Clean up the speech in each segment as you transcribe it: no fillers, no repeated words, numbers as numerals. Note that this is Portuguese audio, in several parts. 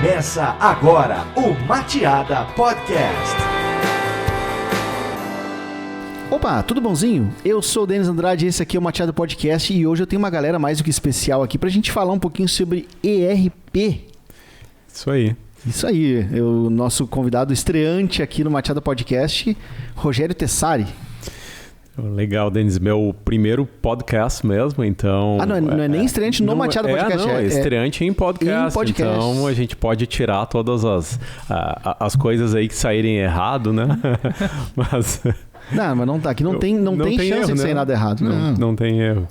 Começa agora o Mateada Podcast. Opa, tudo bonzinho? Eu sou o Denis Andrade, esse aqui é o Mateada Podcast e hoje eu tenho uma galera mais do que especial aqui pra gente falar um pouquinho sobre ERP. Isso aí. Isso aí, o nosso convidado estreante aqui no Mateada Podcast, Rogério Tessari. Legal, Denis, meu primeiro podcast mesmo, então... Não é nem estreante no Mateada Podcast. É estreante em podcast, então a gente pode tirar todas as coisas aí que saírem errado, né? Mas... Mas aqui não tem chance erro, de sair nada errado. Não tem erro.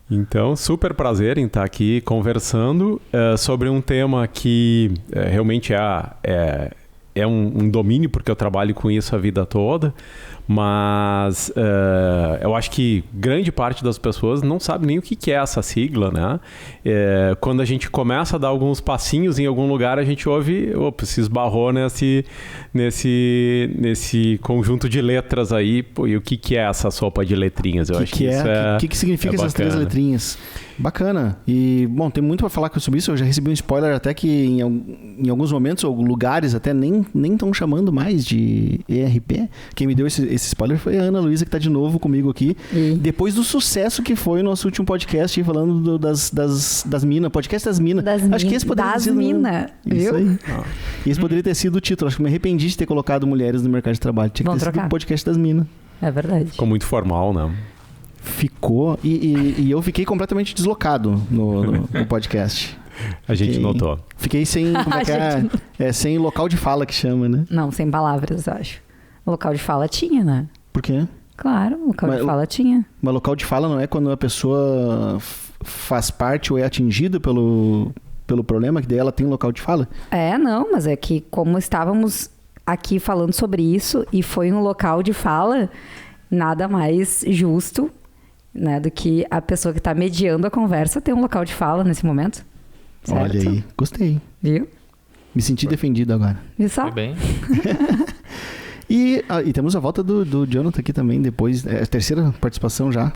Então, super prazer em estar aqui conversando sobre um tema que realmente é um domínio, porque eu trabalho com isso a vida toda, mas eu acho que grande parte das pessoas não sabe nem o que é essa sigla, né? Quando a gente começa a dar alguns passinhos em algum lugar, a gente ouve, se esbarrou nesse conjunto de letras aí, e o que é essa sopa de letrinhas? Eu acho que isso o que significa essas três letrinhas? Bacana. E, bom, tem muito para falar sobre isso. Eu já recebi um spoiler até que em alguns momentos, ou lugares até, nem estão chamando mais de ERP. Quem me deu esse spoiler foi a Ana Luísa, que está de novo comigo aqui. Depois do sucesso que foi o nosso último podcast, falando das minas. Podcast das minas. Acho que esse poderia ter sido... viu? Isso aí. Esse poderia ter sido o título. Acho que me arrependi de ter colocado mulheres no mercado de trabalho. Tinha que ter sido o podcast das minas. É verdade. Ficou muito formal, né? Ficou, e eu fiquei completamente deslocado no podcast. A gente notou. Fiquei sem, sem local de fala que chama, né? Não, sem palavras, eu acho. O local de fala tinha, né? Por quê? Claro, o local de fala tinha. Mas local de fala não é quando a pessoa faz parte ou é atingida pelo problema, que daí ela tem um local de fala? Não, mas é que como estávamos aqui falando sobre isso e foi um local de fala, nada mais justo, né, do que a pessoa que está mediando a conversa ter um local de fala nesse momento. Certo? Olha aí, gostei. Viu? Me senti defendido agora. Viu só? Foi bem. E temos a volta do Jonathan aqui também, depois, a terceira participação já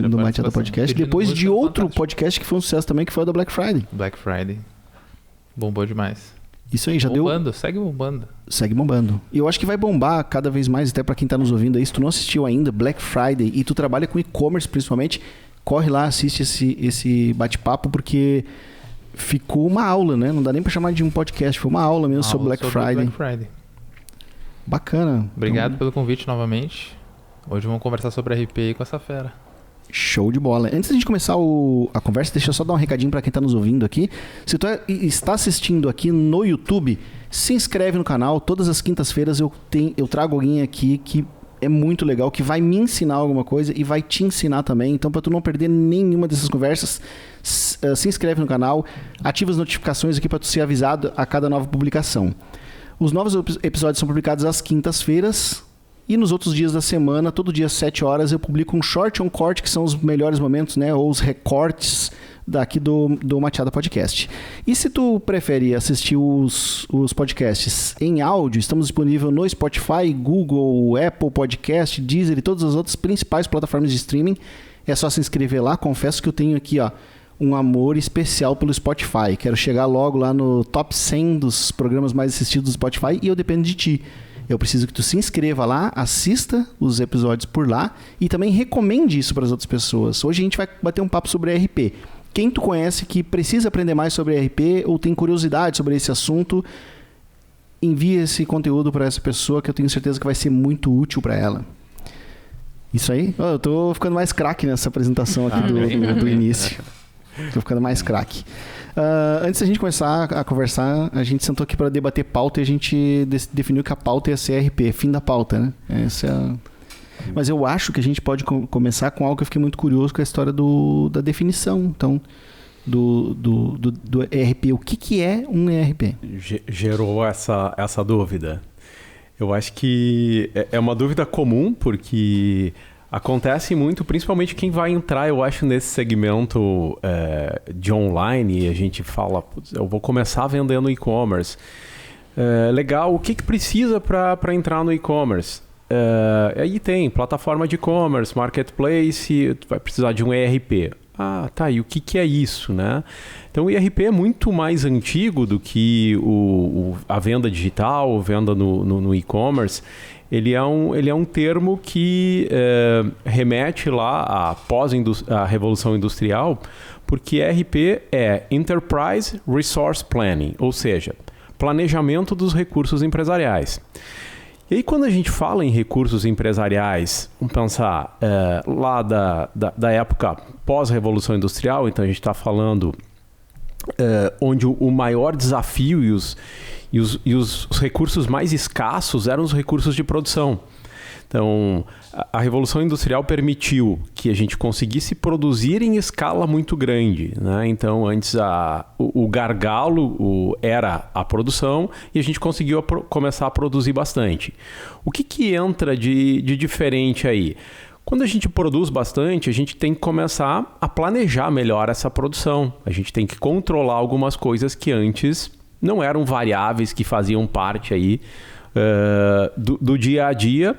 do Mateada Podcast, depois de outro podcast que foi um sucesso também, que foi o da Black Friday. Black Friday. Bombou demais. Isso aí, já bombando, segue bombando. Segue bombando. E eu acho que vai bombar cada vez mais, até pra quem tá nos ouvindo aí. Se tu não assistiu ainda, Black Friday, e tu trabalha com e-commerce principalmente, corre lá, assiste esse bate-papo, porque ficou uma aula, né? Não dá nem pra chamar de um podcast, foi uma aula mesmo sobre Black Friday. Bacana. Obrigado pelo convite novamente. Hoje vamos conversar sobre RP aí com essa fera. Show de bola. Antes de a gente começar a conversa, deixa eu só dar um recadinho para quem está nos ouvindo aqui. Se tu está assistindo aqui no YouTube, se inscreve no canal. Todas as quintas-feiras eu trago alguém aqui que é muito legal, que vai me ensinar alguma coisa e vai te ensinar também. Então, para tu não perder nenhuma dessas conversas, se inscreve no canal, ativa as notificações aqui para tu ser avisado a cada nova publicação. Os novos episódios são publicados às quintas-feiras. E nos outros dias da semana, todo dia às 7 horas, eu publico um short e um corte, que são os melhores momentos, né? Ou os recortes daqui do Mateada Podcast. E se tu prefere assistir os podcasts em áudio, estamos disponíveis no Spotify, Google, Apple Podcast, Deezer e todas as outras principais plataformas de streaming. É só se inscrever lá. Confesso que eu tenho aqui, um amor especial pelo Spotify. Quero chegar logo lá no top 100 dos programas mais assistidos do Spotify e eu dependo de ti. Eu preciso que tu se inscreva lá, assista os episódios por lá e também recomende isso para as outras pessoas. Hoje a gente vai bater um papo sobre RP. Quem tu conhece que precisa aprender mais sobre RP ou tem curiosidade sobre esse assunto, envia esse conteúdo para essa pessoa que eu tenho certeza que vai ser muito útil para ela. Isso aí? Eu tô ficando mais craque nessa apresentação aqui do início. Tô ficando mais craque. Antes da gente começar a conversar, a gente sentou aqui para debater pauta e a gente definiu que a pauta ia ser RP, fim da pauta, né? Mas eu acho que a gente pode começar com algo que eu fiquei muito curioso, com a história da definição, então, do ERP. O que é um ERP? Gerou essa dúvida. Eu acho que é uma dúvida comum, porque... acontece muito, principalmente quem vai entrar, eu acho, nesse segmento de online, e a gente fala, eu vou começar vendendo e-commerce. Legal, o que precisa para entrar no e-commerce? Aí tem plataforma de e-commerce, marketplace, tu vai precisar de um ERP. tá, e o que é isso, né? Então, o ERP é muito mais antigo do que a venda digital, a venda no e-commerce. Ele é um termo que remete lá após a Revolução Industrial, porque ERP é Enterprise Resource Planning, ou seja, planejamento dos recursos empresariais. E aí, quando a gente fala em recursos empresariais, vamos pensar lá da época pós-Revolução Industrial, então a gente está falando onde o maior desafio e os recursos mais escassos eram os recursos de produção. Então, a Revolução Industrial permitiu que a gente conseguisse produzir em escala muito grande, né? Então, antes o gargalo era a produção e a gente conseguiu começar a produzir bastante. O que entra de diferente aí? Quando a gente produz bastante, a gente tem que começar a planejar melhor essa produção. A gente tem que controlar algumas coisas que antes não eram variáveis, que faziam parte aí, do dia a dia,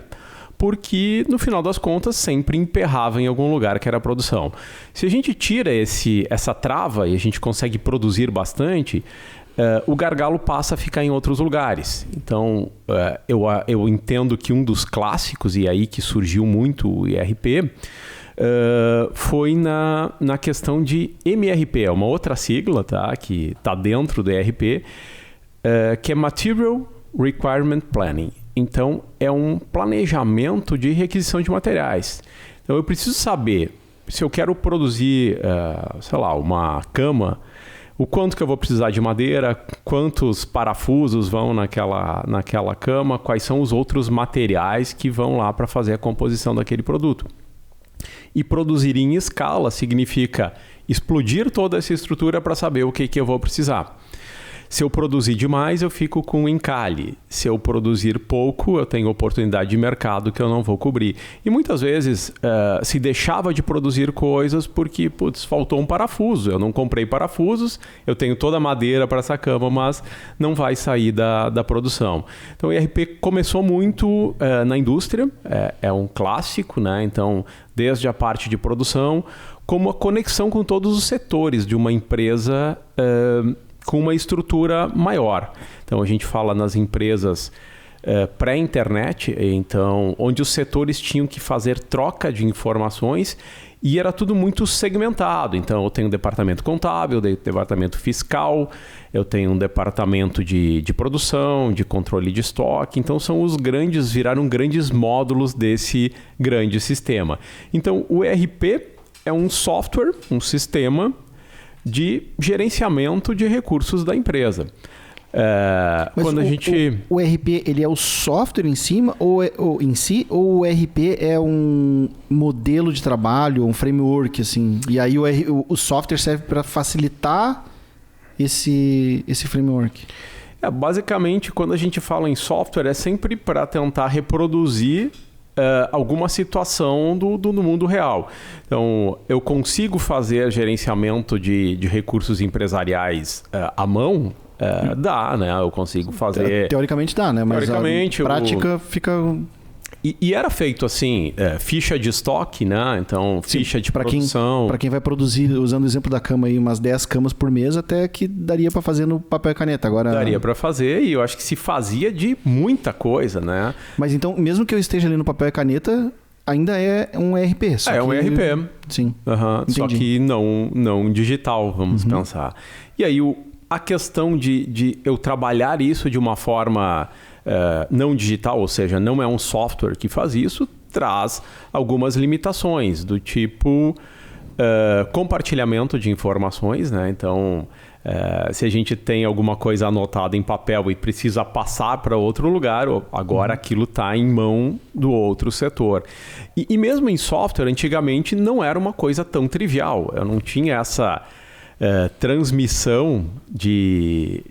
porque no final das contas sempre emperrava em algum lugar que era a produção. Se a gente tira essa trava e a gente consegue produzir bastante, o gargalo passa a ficar em outros lugares. Então, eu entendo que um dos clássicos, e aí que surgiu muito o ERP, foi na questão de MRP, é uma outra sigla, tá, que está dentro do ERP, que é Material Requirement Planning. Então, é um planejamento de requisição de materiais. Então, eu preciso saber se eu quero produzir, uma cama, o quanto que eu vou precisar de madeira, quantos parafusos vão naquela cama, quais são os outros materiais que vão lá para fazer a composição daquele produto. E produzir em escala significa explodir toda essa estrutura para saber o que eu vou precisar. Se eu produzir demais, eu fico com encalhe. Se eu produzir pouco, eu tenho oportunidade de mercado que eu não vou cobrir. E muitas vezes se deixava de produzir coisas porque faltou um parafuso. Eu não comprei parafusos, eu tenho toda a madeira para essa cama, mas não vai sair da produção. Então o ERP começou muito na indústria, é um clássico, né? Então, desde a parte de produção, como a conexão com todos os setores de uma empresa com uma estrutura maior. Então, a gente fala nas empresas pré-internet, então, onde os setores tinham que fazer troca de informações e era tudo muito segmentado. Então, eu tenho um departamento contábil, departamento fiscal, eu tenho um departamento de produção, de controle de estoque. Então, viraram grandes módulos desse grande sistema. Então, o ERP é um software, um sistema de gerenciamento de recursos da empresa. Mas quando o ERP, ele é o software em cima ou o ERP é um modelo de trabalho, um framework, assim? E aí o software serve para facilitar esse framework? Basicamente, quando a gente fala em software, é sempre para tentar reproduzir alguma situação do mundo real. Então, eu consigo fazer gerenciamento de recursos empresariais à mão? Dá, né? Eu consigo fazer... Teoricamente dá, né? Mas teoricamente, a prática fica... E era feito assim, ficha de estoque, né? Então, ficha de produção. Para quem vai produzir, usando o exemplo da cama aí, umas 10 camas por mês, até que daria para fazer no papel e caneta. Agora... Daria para fazer e eu acho que se fazia de muita coisa, né? Mas então, mesmo que eu esteja ali no papel e caneta, ainda é um ERP. Um ERP. Sim. Só que não digital, vamos pensar. E aí, a questão de eu trabalhar isso de uma forma... não digital, ou seja, não é um software que faz isso, traz algumas limitações do tipo compartilhamento de informações, né? Então, se a gente tem alguma coisa anotada em papel e precisa passar para outro lugar, agora aquilo está em mão do outro setor. E mesmo em software, antigamente não era uma coisa tão trivial. Eu não tinha essa transmissão de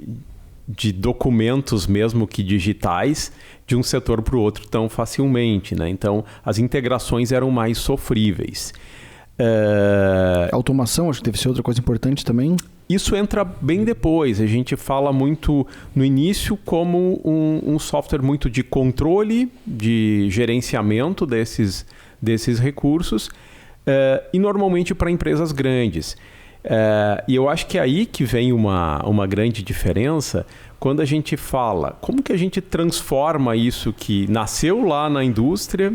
documentos mesmo que digitais de um setor para o outro tão facilmente, né? Então, as integrações eram mais sofríveis. Automação, acho que deve ser outra coisa importante também. Isso entra bem depois. A gente fala muito no início como um software muito de controle, de gerenciamento desses recursos. e normalmente para empresas grandes. E eu acho que é aí que vem uma grande diferença quando a gente fala como que a gente transforma isso que nasceu lá na indústria,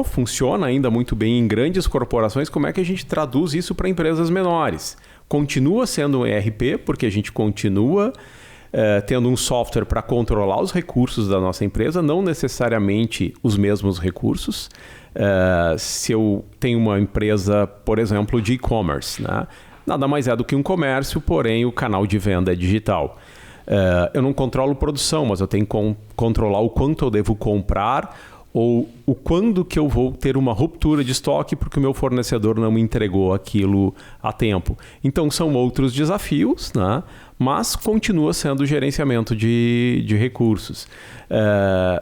funciona ainda muito bem em grandes corporações, como é que a gente traduz isso para empresas menores. Continua sendo um ERP, porque a gente continua tendo um software para controlar os recursos da nossa empresa, não necessariamente os mesmos recursos. Se eu tenho uma empresa, por exemplo, de e-commerce, né? Nada mais é do que um comércio, porém o canal de venda é digital. Eu não controlo produção, mas eu tenho que controlar o quanto eu devo comprar ou o quando que eu vou ter uma ruptura de estoque porque o meu fornecedor não me entregou aquilo a tempo. Então são outros desafios, né? Mas continua sendo o gerenciamento de recursos.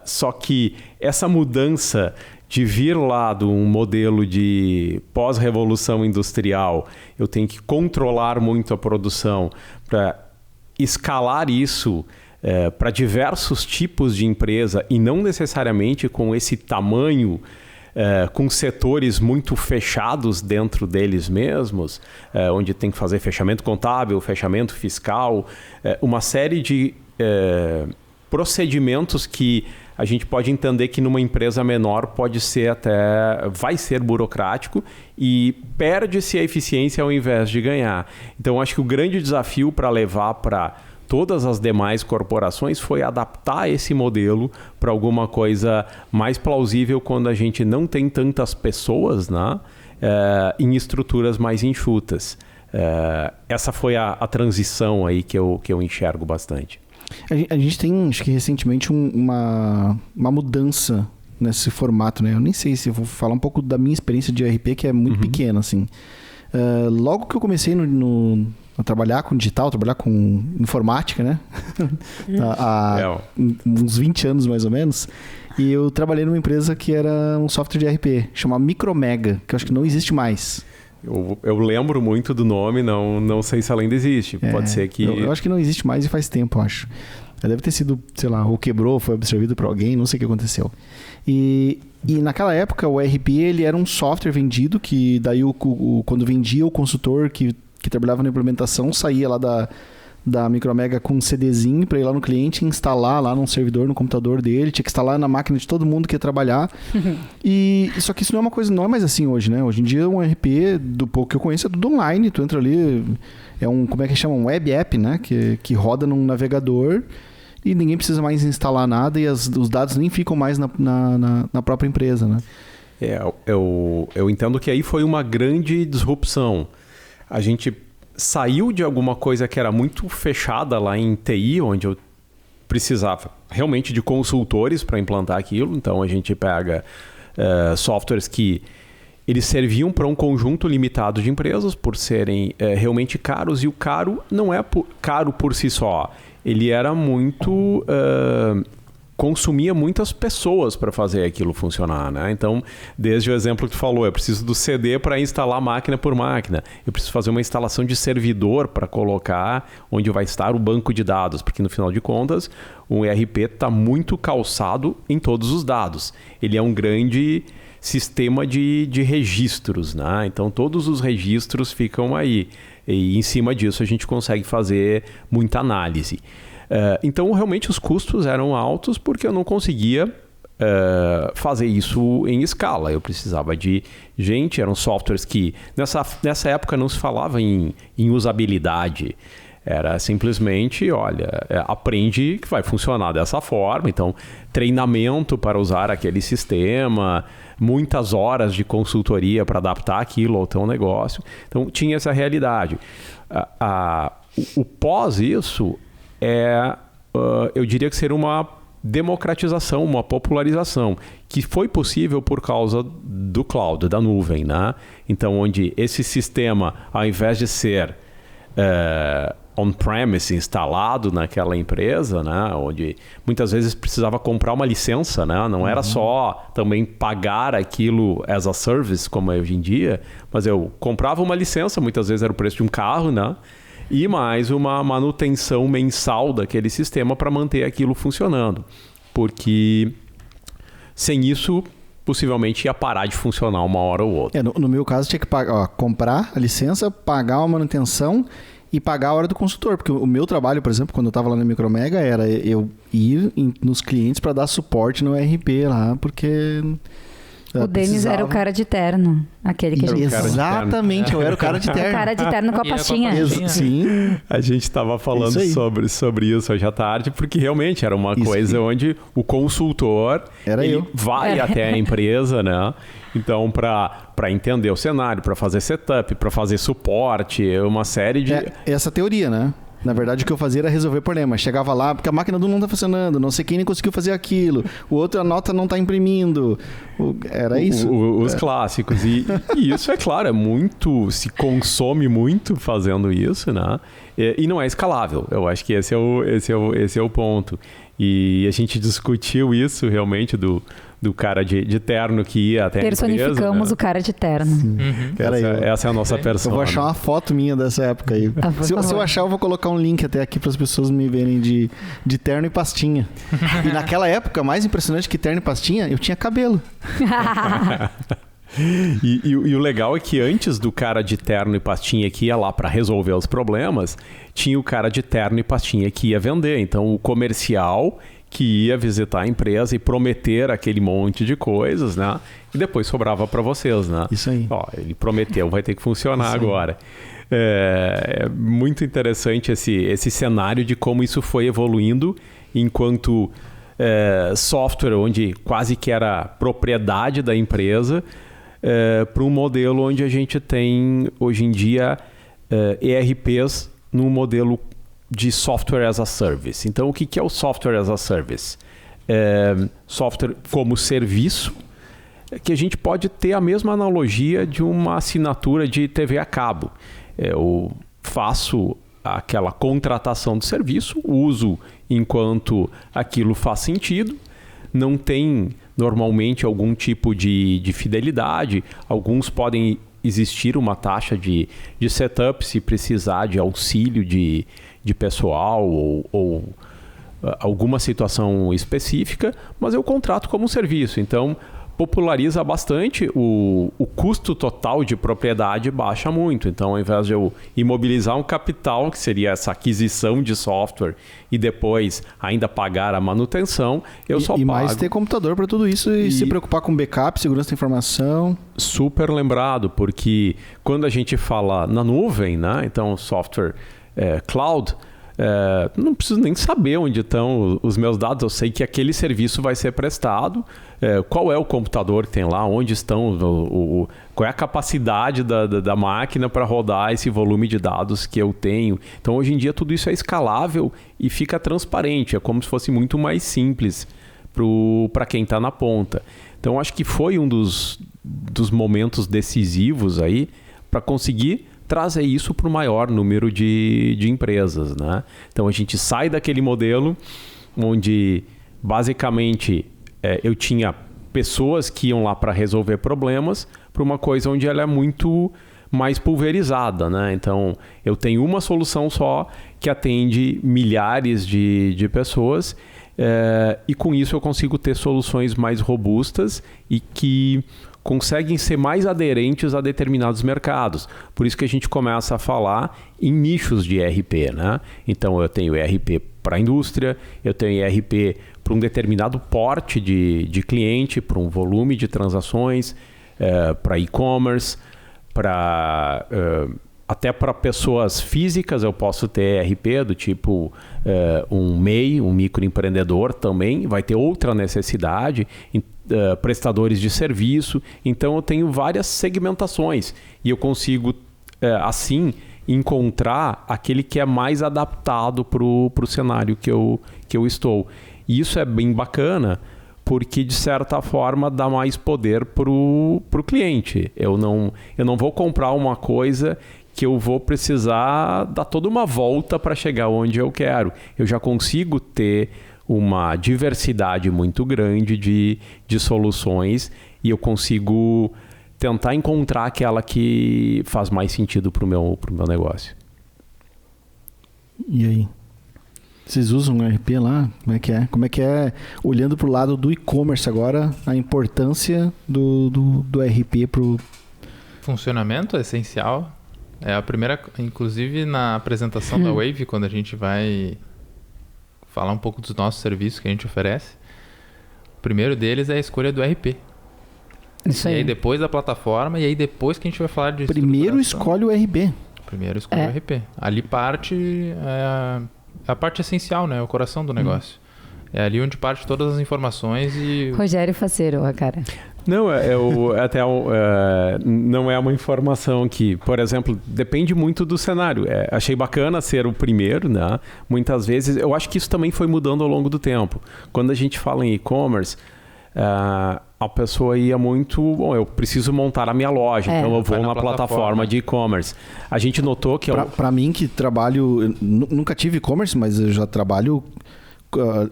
Só que essa mudança de vir lá de um modelo de pós-revolução industrial, eu tenho que controlar muito a produção para escalar isso para diversos tipos de empresa e não necessariamente com esse tamanho, com setores muito fechados dentro deles mesmos, onde tem que fazer fechamento contábil, fechamento fiscal, uma série de procedimentos que a gente pode entender que numa empresa menor vai ser burocrático e perde-se a eficiência ao invés de ganhar. Então, acho que o grande desafio para levar para todas as demais corporações foi adaptar esse modelo para alguma coisa mais plausível quando a gente não tem tantas pessoas, né, em estruturas mais enxutas. Essa foi a transição aí que eu enxergo bastante. A gente tem, acho que recentemente, uma mudança nesse formato, né? Eu nem sei se eu vou falar um pouco da minha experiência de ERP, que é muito pequena, assim. Logo que eu comecei a trabalhar com digital, trabalhar com informática, né? Há uns 20 anos, mais ou menos. E eu trabalhei numa empresa que era um software de ERP, chamado Micromega, que eu acho que não existe mais. Eu lembro muito do nome, não sei se ela ainda existe. Pode ser que... Eu acho que não existe mais e faz tempo, eu acho. Deve ter sido, sei lá, ou quebrou, foi absorvido por alguém, não sei o que aconteceu. E naquela época, o ERP ele era um software vendido, que daí quando vendia o consultor que trabalhava na implementação, saía lá da Micromega com um CDzinho para ir lá no cliente e instalar lá num servidor no computador dele, tinha que instalar na máquina de todo mundo que ia trabalhar. Só que isso não é mais assim hoje, né? Hoje em dia um RP, do pouco que eu conheço, é tudo online, tu entra ali, como é que chama? Um web app, né? Que roda num navegador e ninguém precisa mais instalar nada e os dados nem ficam mais na própria empresa, né? Eu entendo que aí foi uma grande disrupção. A gente saiu de alguma coisa que era muito fechada lá em TI, onde eu precisava realmente de consultores para implantar aquilo. Então, a gente pega softwares que eles serviam para um conjunto limitado de empresas por serem realmente caros. E o caro não é caro por si só. Ele era muito... consumia muitas pessoas para fazer aquilo funcionar, né? Então, desde o exemplo que tu falou, eu preciso do CD para instalar máquina por máquina. Eu preciso fazer uma instalação de servidor para colocar onde vai estar o banco de dados, porque no final de contas, o ERP está muito calçado em todos os dados. Ele é um grande sistema de registros, né? Então, todos os registros ficam aí. E em cima disso, a gente consegue fazer muita análise. Então, realmente, os custos eram altos porque eu não conseguia fazer isso em escala. Eu precisava de gente, eram softwares que... Nessa época não se falava em usabilidade. Era simplesmente, aprende que vai funcionar dessa forma. Então, treinamento para usar aquele sistema, muitas horas de consultoria para adaptar aquilo ao teu negócio. Então, tinha essa realidade. O pós isso... eu diria que seria uma democratização, uma popularização, que foi possível por causa do cloud, da nuvem, né? Então, onde esse sistema, ao invés de ser on-premise instalado naquela empresa, né? Onde muitas vezes precisava comprar uma licença, né? Não era só também pagar aquilo as a service, como é hoje em dia, mas eu comprava uma licença, muitas vezes era o preço de um carro, né? E mais uma manutenção mensal daquele sistema para manter aquilo funcionando. Porque sem isso possivelmente ia parar de funcionar uma hora ou outra. No meu caso, tinha que comprar a licença, pagar a manutenção e pagar a hora do consultor. Porque o meu trabalho, por exemplo, quando eu estava lá na Micromega, era eu ir nos clientes para dar suporte no ERP lá, porque... O Denis era o cara de terno. Aquele que a gente... Exatamente, eu era o cara de terno. O cara de terno com a pastinha. Sim. A gente estava falando sobre isso hoje à tarde, porque realmente era uma coisa onde o consultor vai até a empresa, né? Então, para entender o cenário, para fazer setup, para fazer suporte, uma série de... Essa teoria, né? Na verdade, o que eu fazia era resolver problema. Chegava lá, porque a máquina do não está funcionando, não sei quem nem conseguiu fazer aquilo, o outro, a nota não está imprimindo. Era isso. Os clássicos. E isso, é claro, se consome muito fazendo isso, né? E não é escalável. Eu acho que esse é o ponto. E a gente discutiu isso realmente do cara de terno que ia até a empresa. Personificamos o cara de terno. Essa é a nossa persona. Eu vou achar uma foto minha dessa época aí. Se eu achar, eu vou colocar um link até aqui para as pessoas me verem de terno e pastinha. E naquela época, mais impressionante que terno e pastinha, eu tinha cabelo. E o legal é que antes do cara de terno e pastinha que ia lá para resolver os problemas, tinha o cara de terno e pastinha que ia vender. Então, o comercial que ia visitar a empresa e prometer aquele monte de coisas, né? E depois sobrava para vocês, né? Isso aí. Ele prometeu, vai ter que funcionar agora. É muito interessante esse cenário de como isso foi evoluindo enquanto software, onde quase que era propriedade da empresa, para um modelo onde a gente tem, hoje em dia, ERPs num modelo de Software as a Service. Então, o que é o Software as a Service? Software como serviço, que a gente pode ter a mesma analogia de uma assinatura de TV a cabo. Eu faço aquela contratação de serviço, uso enquanto aquilo faz sentido, não tem normalmente algum tipo de fidelidade, alguns podem existir uma taxa de setup se precisar de auxílio de pessoal ou alguma situação específica, mas eu contrato como um serviço. Então, populariza bastante, o custo total de propriedade baixa muito. Então, ao invés de eu imobilizar um capital, que seria essa aquisição de software, e depois ainda pagar a manutenção, eu só pago. E mais ter computador para tudo isso e se preocupar com backup, segurança da informação. Super lembrado, porque quando a gente fala na nuvem, né? Então, software cloud, não preciso nem saber onde estão os meus dados, eu sei que aquele serviço vai ser prestado, qual é o computador que tem lá, onde estão, qual é a capacidade da máquina para rodar esse volume de dados que eu tenho. Então, hoje em dia, tudo isso é escalável e fica transparente, é como se fosse muito mais simples para quem está na ponta. Então, acho que foi um dos momentos decisivos aí para conseguir trazer isso para o maior número de empresas, né? Então, a gente sai daquele modelo onde, basicamente, eu tinha pessoas que iam lá para resolver problemas para uma coisa onde ela é muito mais pulverizada, né? Então, eu tenho uma solução só que atende milhares de pessoas e, com isso, eu consigo ter soluções mais robustas e que conseguem ser mais aderentes a determinados mercados. Por isso que a gente começa a falar em nichos de ERP, né? Então, eu tenho ERP para a indústria, eu tenho ERP para um determinado porte de cliente, para um volume de transações, para e-commerce, até para pessoas físicas eu posso ter ERP do tipo um MEI, um microempreendedor também, vai ter outra necessidade, prestadores de serviço. Então eu tenho várias segmentações e eu consigo assim encontrar aquele que é mais adaptado para o cenário que eu estou. E isso é bem bacana porque, de certa forma, dá mais poder para o cliente. Eu não vou comprar uma coisa que eu vou precisar dar toda uma volta para chegar onde eu quero. Eu já consigo ter uma diversidade muito grande de soluções e eu consigo tentar encontrar aquela que faz mais sentido para o meu negócio. E aí? Vocês usam um RP lá? Como é que é? Como é que é, olhando para o lado do e-commerce agora, a importância do RP para o... Funcionamento é essencial. É a primeira, inclusive na apresentação da Wave, quando a gente vai falar um pouco dos nossos serviços que a gente oferece, o primeiro deles é a escolha do RP. Isso E aí. aí depois da plataforma, e aí depois que a gente vai falar de Primeiro estruturação. escolhe o RP. Primeiro escolhe o RP. Ali parte a parte essencial, né? O coração do negócio. É ali onde parte todas as informações e... Rogério Faceiro, cara. Não, não é uma informação que, por exemplo, depende muito do cenário. Achei bacana ser o primeiro, né? Muitas vezes, eu acho que isso também foi mudando ao longo do tempo. Quando a gente fala em e-commerce, a pessoa ia muito... Bom, eu preciso montar a minha loja, então eu vou na plataforma de e-commerce. A gente notou que... Para mim que trabalho... Eu nunca tive e-commerce, mas eu já trabalho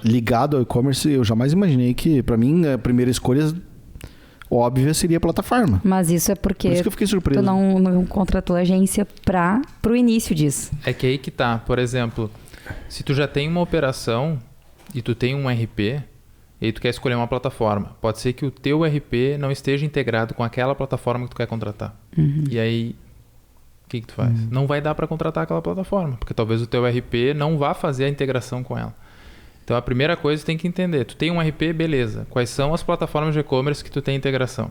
ligado ao e-commerce. Eu jamais imaginei que, para mim, a primeira escolha óbvia seria a plataforma. Mas isso é porque Por isso que eu fiquei surpreso. tu não contratou a agência pro início disso. É que aí que tá. Por exemplo, se tu já tem uma operação e tu tem um RP, e aí tu quer escolher uma plataforma, pode ser que o teu RP não esteja integrado com aquela plataforma que tu quer contratar. E aí, o que tu faz? Não vai dar para contratar aquela plataforma, porque talvez o teu RP não vá fazer a integração com ela. Então a primeira coisa tu tem que entender, tu tem um RP, beleza, quais são as plataformas de e-commerce que tu tem integração?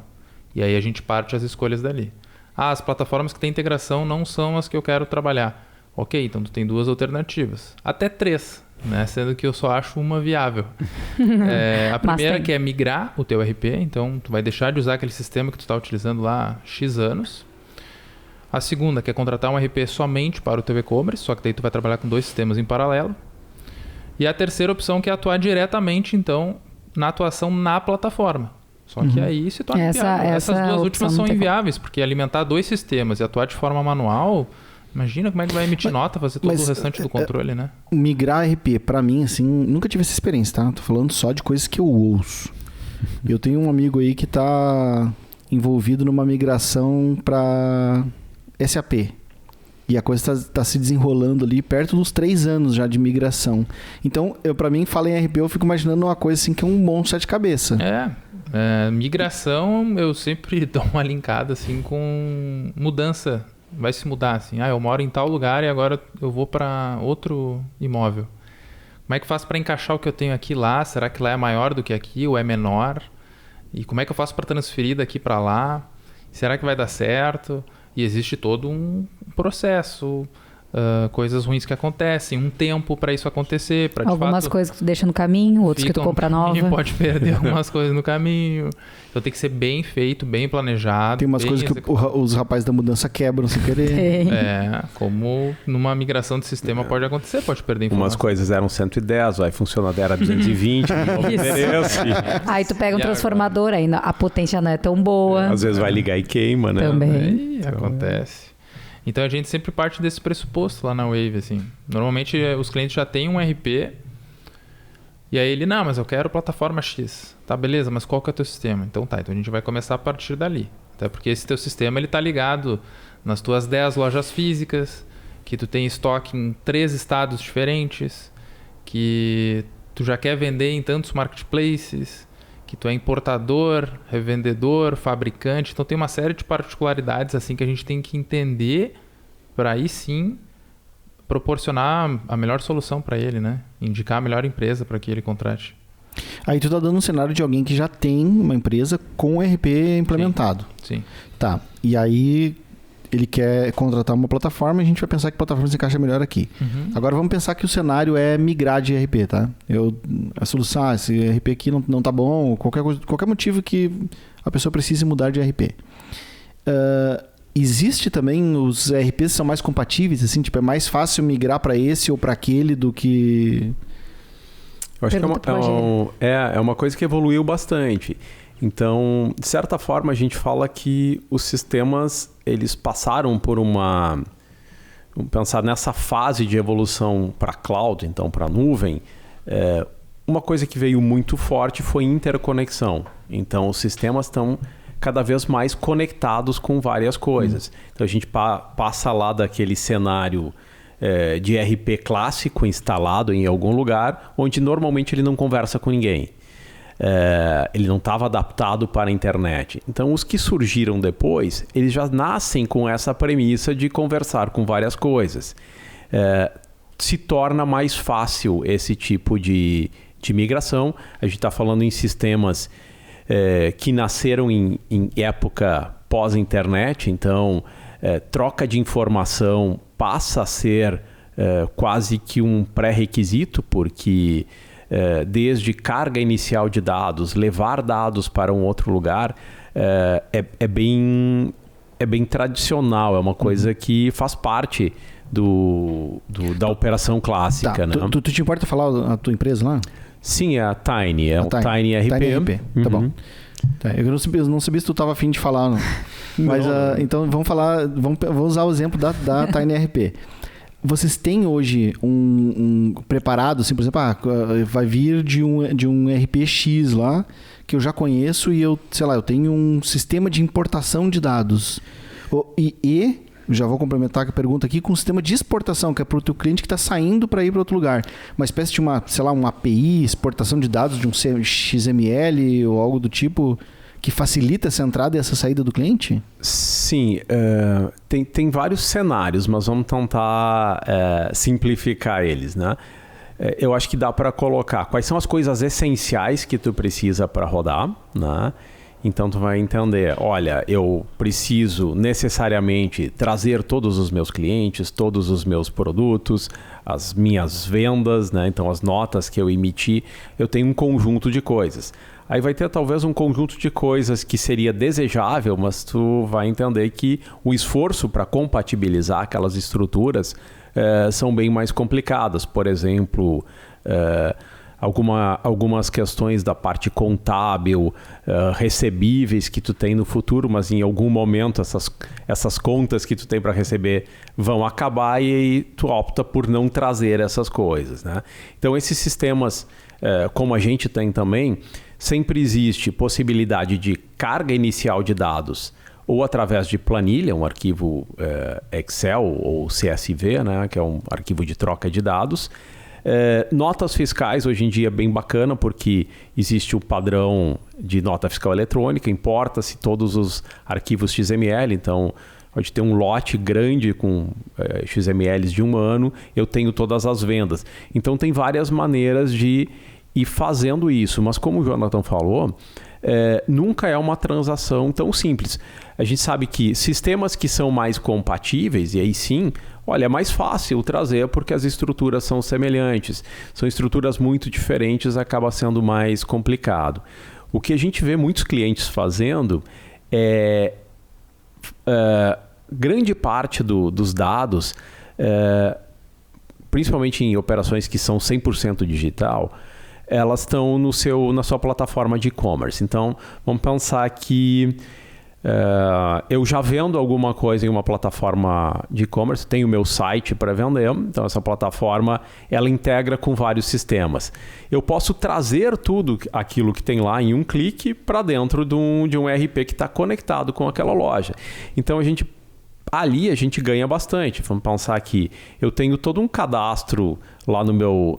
E aí a gente parte as escolhas dali. As plataformas que tem integração não são as que eu quero trabalhar. Ok, então tu tem 2 alternativas, até 3, né? Sendo que eu só acho uma viável. A primeira que é migrar o teu RP, então tu vai deixar de usar aquele sistema que tu está utilizando lá há X anos. A segunda que é contratar um RP somente para o teu e-commerce, só que daí tu vai trabalhar com 2 sistemas em paralelo. E a terceira opção que é atuar diretamente, então, na atuação na plataforma. Só que aí se torna inviável. Essas 2 últimas são inviáveis, porque alimentar 2 sistemas e atuar de forma manual, imagina como é que vai emitir nota, fazer todo o restante do controle, né? Migrar RP, pra mim, assim, nunca tive essa experiência, tá? Tô falando só de coisas que eu ouço. Eu tenho um amigo aí que tá envolvido numa migração pra SAP. E a coisa tá se desenrolando ali perto dos 3 anos já de migração. Então, pra mim, fala em RP, eu fico imaginando uma coisa assim que é um monstro de cabeça. Migração, eu sempre dou uma linkada assim com mudança. Vai se mudar assim. Eu moro em tal lugar e agora eu vou para outro imóvel. Como é que eu faço para encaixar o que eu tenho aqui lá? Será que lá é maior do que aqui ou é menor? E como é que eu faço para transferir daqui para lá? Será que vai dar certo? E existe todo um processo, coisas ruins que acontecem, um tempo para isso acontecer. Pra, algumas coisas que tu deixa no caminho, outras que tu compra nova. Pode perder algumas coisas no caminho. Então tem que ser bem feito, bem planejado. Tem umas coisas que os rapazes da mudança quebram sem querer. Como numa migração de sistema pode acontecer, pode perder informação. Umas coisas eram 110, vai funcionar, era 220, novo endereço. Aí tu pega um transformador, aí a potência não é tão boa. Às vezes vai ligar e queima, né? Também. Acontece. Então a gente sempre parte desse pressuposto lá na Wave, assim. Normalmente os clientes já têm um RP e aí ele, não, mas eu quero plataforma X. Tá, beleza, mas qual que é o teu sistema? Então a gente vai começar a partir dali. Até porque esse teu sistema ele tá ligado nas tuas 10 lojas físicas, que tu tem estoque em 3 estados diferentes, que tu já quer vender em tantos marketplaces, que tu é importador, revendedor, fabricante. Então tem uma série de particularidades assim que a gente tem que entender para aí sim proporcionar a melhor solução para ele, né? Indicar a melhor empresa para que ele contrate. Aí tu tá dando um cenário de alguém que já tem uma empresa com RP implementado. Sim. Tá. E aí ele quer contratar uma plataforma e a gente vai pensar que plataforma se encaixa melhor aqui. Agora vamos pensar que o cenário é migrar de RP, tá? A solução, esse RP aqui não tá bom, qualquer motivo que a pessoa precise mudar de RP. Existe também os RPs que são mais compatíveis, assim, tipo, é mais fácil migrar para esse ou para aquele do que... Eu acho que é uma coisa que evoluiu bastante. Então, de certa forma, a gente fala que os sistemas, eles passaram por vamos pensar nessa fase de evolução para cloud, então para nuvem. Uma coisa que veio muito forte foi interconexão. Então, os sistemas estão cada vez mais conectados com várias coisas. Então, a gente passa lá daquele cenário de ERP clássico instalado em algum lugar, onde normalmente ele não conversa com ninguém. Ele não estava adaptado para a internet. Então, os que surgiram depois, eles já nascem com essa premissa de conversar com várias coisas. Se torna mais fácil esse tipo de migração. A gente está falando em sistemas que nasceram em época pós-internet, então troca de informação passa a ser quase que um pré-requisito, porque desde carga inicial de dados, levar dados para um outro lugar, é bem tradicional, é uma coisa que faz parte da operação clássica. Tá. Né? Tu te importa falar a tua empresa lá? Sim, é a Tiny, o Tiny RP. Tiny RP, tá bom. Tá, eu não sabia se tu estava afim de falar, não. Mas então vamos usar o exemplo da Tiny RP. Vocês têm hoje um preparado, assim, por exemplo, vai vir de um RP X lá, que eu já conheço e eu tenho um sistema de importação de dados. E já vou complementar com a pergunta aqui, com um sistema de exportação, que é para o teu cliente que está saindo para ir para outro lugar. Uma espécie de uma API, exportação de dados de um XML ou algo do tipo, que facilita essa entrada e essa saída do cliente? Sim, tem vários cenários, mas vamos tentar simplificar eles, né? Eu acho que dá para colocar quais são as coisas essenciais que tu precisa para rodar, né? Então tu vai entender, olha, eu preciso necessariamente trazer todos os meus clientes, todos os meus produtos, as minhas vendas, né? Então as notas que eu emiti, eu tenho um conjunto de coisas. Aí vai ter talvez um conjunto de coisas que seria desejável, mas tu vai entender que o esforço para compatibilizar aquelas estruturas são bem mais complicadas. Por exemplo, algumas questões da parte contábil, recebíveis que tu tem no futuro, mas em algum momento essas contas que tu tem para receber vão acabar e aí tu opta por não trazer essas coisas, né? Então esses sistemas, como a gente tem também, sempre existe possibilidade de carga inicial de dados ou através de planilha, um arquivo Excel ou CSV, né, que é um arquivo de troca de dados. Notas fiscais hoje em dia é bem bacana, porque existe o padrão de nota fiscal eletrônica, importa-se todos os arquivos XML, então pode ter um lote grande com XMLs de um ano, eu tenho todas as vendas. Então tem várias maneiras de ir fazendo isso, mas como o Jonathan falou, nunca é uma transação tão simples. A gente sabe que sistemas que são mais compatíveis, e aí sim, olha, é mais fácil trazer porque as estruturas são semelhantes. São estruturas muito diferentes, acaba sendo mais complicado. O que a gente vê muitos clientes fazendo é grande parte dos dados, principalmente em operações que são 100% digital, elas estão na sua plataforma de e-commerce. Então, vamos pensar que eu já vendo alguma coisa em uma plataforma de e-commerce, tenho o meu site para vender, então essa plataforma ela integra com vários sistemas. Eu posso trazer tudo aquilo que tem lá em um clique para dentro de um ERP que está conectado com aquela loja. Então ali a gente ganha bastante. Vamos pensar que eu tenho todo um cadastro lá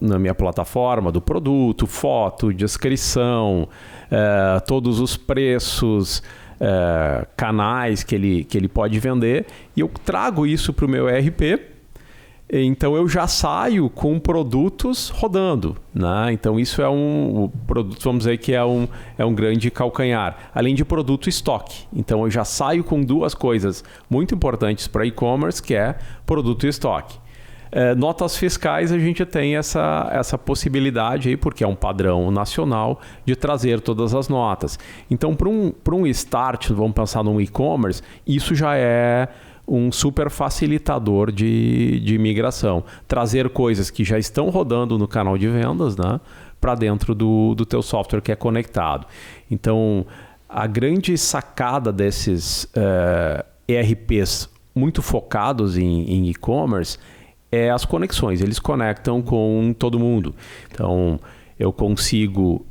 na minha plataforma do produto, foto, descrição, todos os preços, canais que ele pode vender, e eu trago isso para o meu ERP. Então eu já saio com produtos rodando, né? Então isso é um produto, vamos dizer que é um grande calcanhar, além de produto estoque. Então eu já saio com duas coisas muito importantes para e-commerce, que é produto e estoque. Notas fiscais, a gente tem essa possibilidade aí, porque é um padrão nacional de trazer todas as notas. Então para um start, vamos pensar num e-commerce, isso já é um super facilitador de migração. Trazer coisas que já estão rodando no canal de vendas, né, para dentro do teu software que é conectado. Então, a grande sacada desses ERPs muito focados em e-commerce é as conexões. Eles conectam com todo mundo. Então, eu consigo,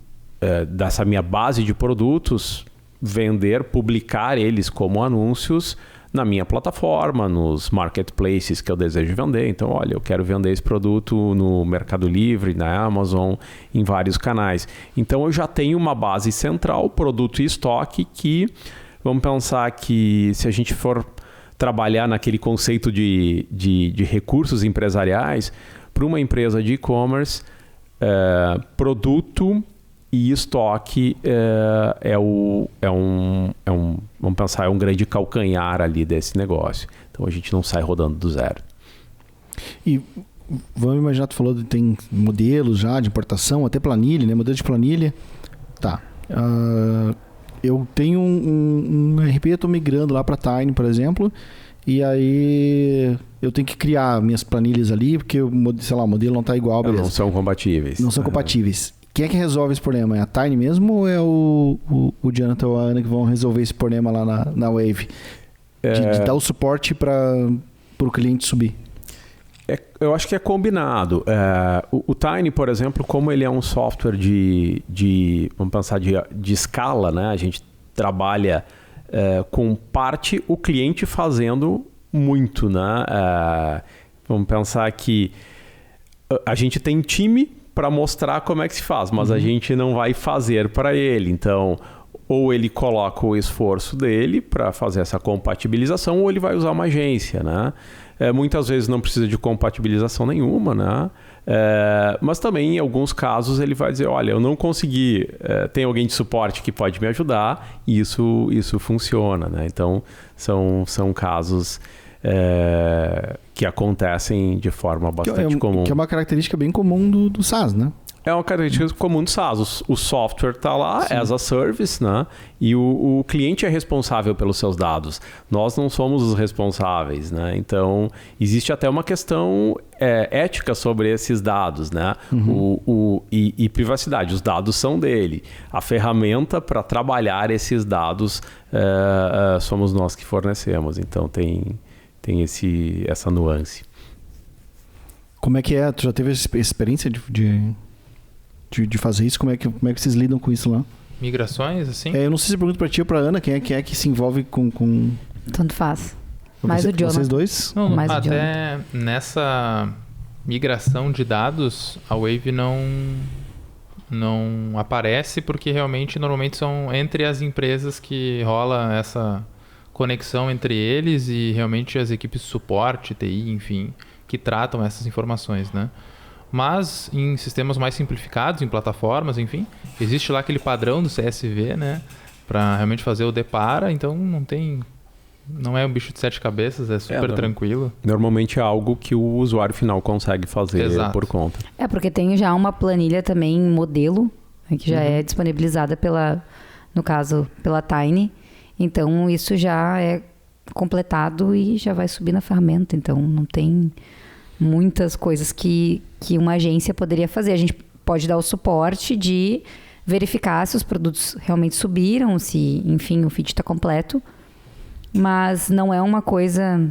dessa minha base de produtos, vender, publicar eles como anúncios na minha plataforma, nos marketplaces que eu desejo vender. Então, olha, eu quero vender esse produto no Mercado Livre, na Amazon, em vários canais. Então, eu já tenho uma base central, produto e estoque, que vamos pensar que se a gente for trabalhar naquele conceito de recursos empresariais, para uma empresa de e-commerce, produto e estoque vamos pensar, é um grande calcanhar ali desse negócio. Então a gente não sai rodando do zero. E vamos imaginar, tu falou que tem modelos já de importação, até planilha, né? Modelo de planilha. Tá. Eu tenho um RP, eu estou migrando lá para Tiny, por exemplo, e aí eu tenho que criar minhas planilhas ali, porque sei lá, o modelo não está igual, beleza. Não são compatíveis. Não são compatíveis. Quem é que resolve esse problema? É a Tiny mesmo ou é o Jonathan ou a Ana que vão resolver esse problema lá na Wave? De dar o suporte para o cliente subir? Eu acho que é combinado. O Tiny, por exemplo, como ele é um software vamos pensar, de escala, né? A gente trabalha com parte o cliente fazendo muito, né? Vamos pensar que a gente tem time para mostrar como é que se faz, mas a gente não vai fazer para ele. Então, ou ele coloca o esforço dele para fazer essa compatibilização, ou ele vai usar uma agência, né? Muitas vezes não precisa de compatibilização nenhuma, né? Mas também em alguns casos ele vai dizer, olha, eu não consegui, tem alguém de suporte que pode me ajudar, e isso funciona, né? Então são casos que acontecem de forma bastante comum. Que é uma característica bem comum do SaaS, né? É uma característica comum do SaaS. O software está lá, sim, as a service, né? E o cliente é responsável pelos seus dados. Nós não somos os responsáveis, né? Então, existe até uma questão ética sobre esses dados, né? E privacidade. Os dados são dele. A ferramenta para trabalhar esses dados somos nós que fornecemos. Então, tem essa nuance. Como é que é? Tu já teve experiência de fazer isso? Como é que vocês lidam com isso lá? Migrações, assim? Eu não sei se pergunto para ti ou para Ana, quem é que se envolve com... Tanto faz. Mais o Jonathan. Vocês dois? Não, mais até nessa migração de dados, a Wave não aparece, porque realmente, normalmente são entre as empresas que rola essa conexão entre eles e realmente as equipes de suporte, TI, enfim, que tratam essas informações, né? Mas em sistemas mais simplificados, em plataformas, enfim, existe lá aquele padrão do CSV, né? Para realmente fazer o depara, então não é um bicho de 7 cabeças, é super tranquilo. Normalmente é algo que o usuário final consegue fazer por conta. Porque tem já uma planilha também, modelo, que já é disponibilizada no caso, pela Tiny. Então isso já é completado e já vai subir na ferramenta. Então não tem muitas coisas que uma agência poderia fazer. A gente pode dar o suporte de verificar se os produtos realmente subiram, se, enfim, o feed está completo. Mas não é uma coisa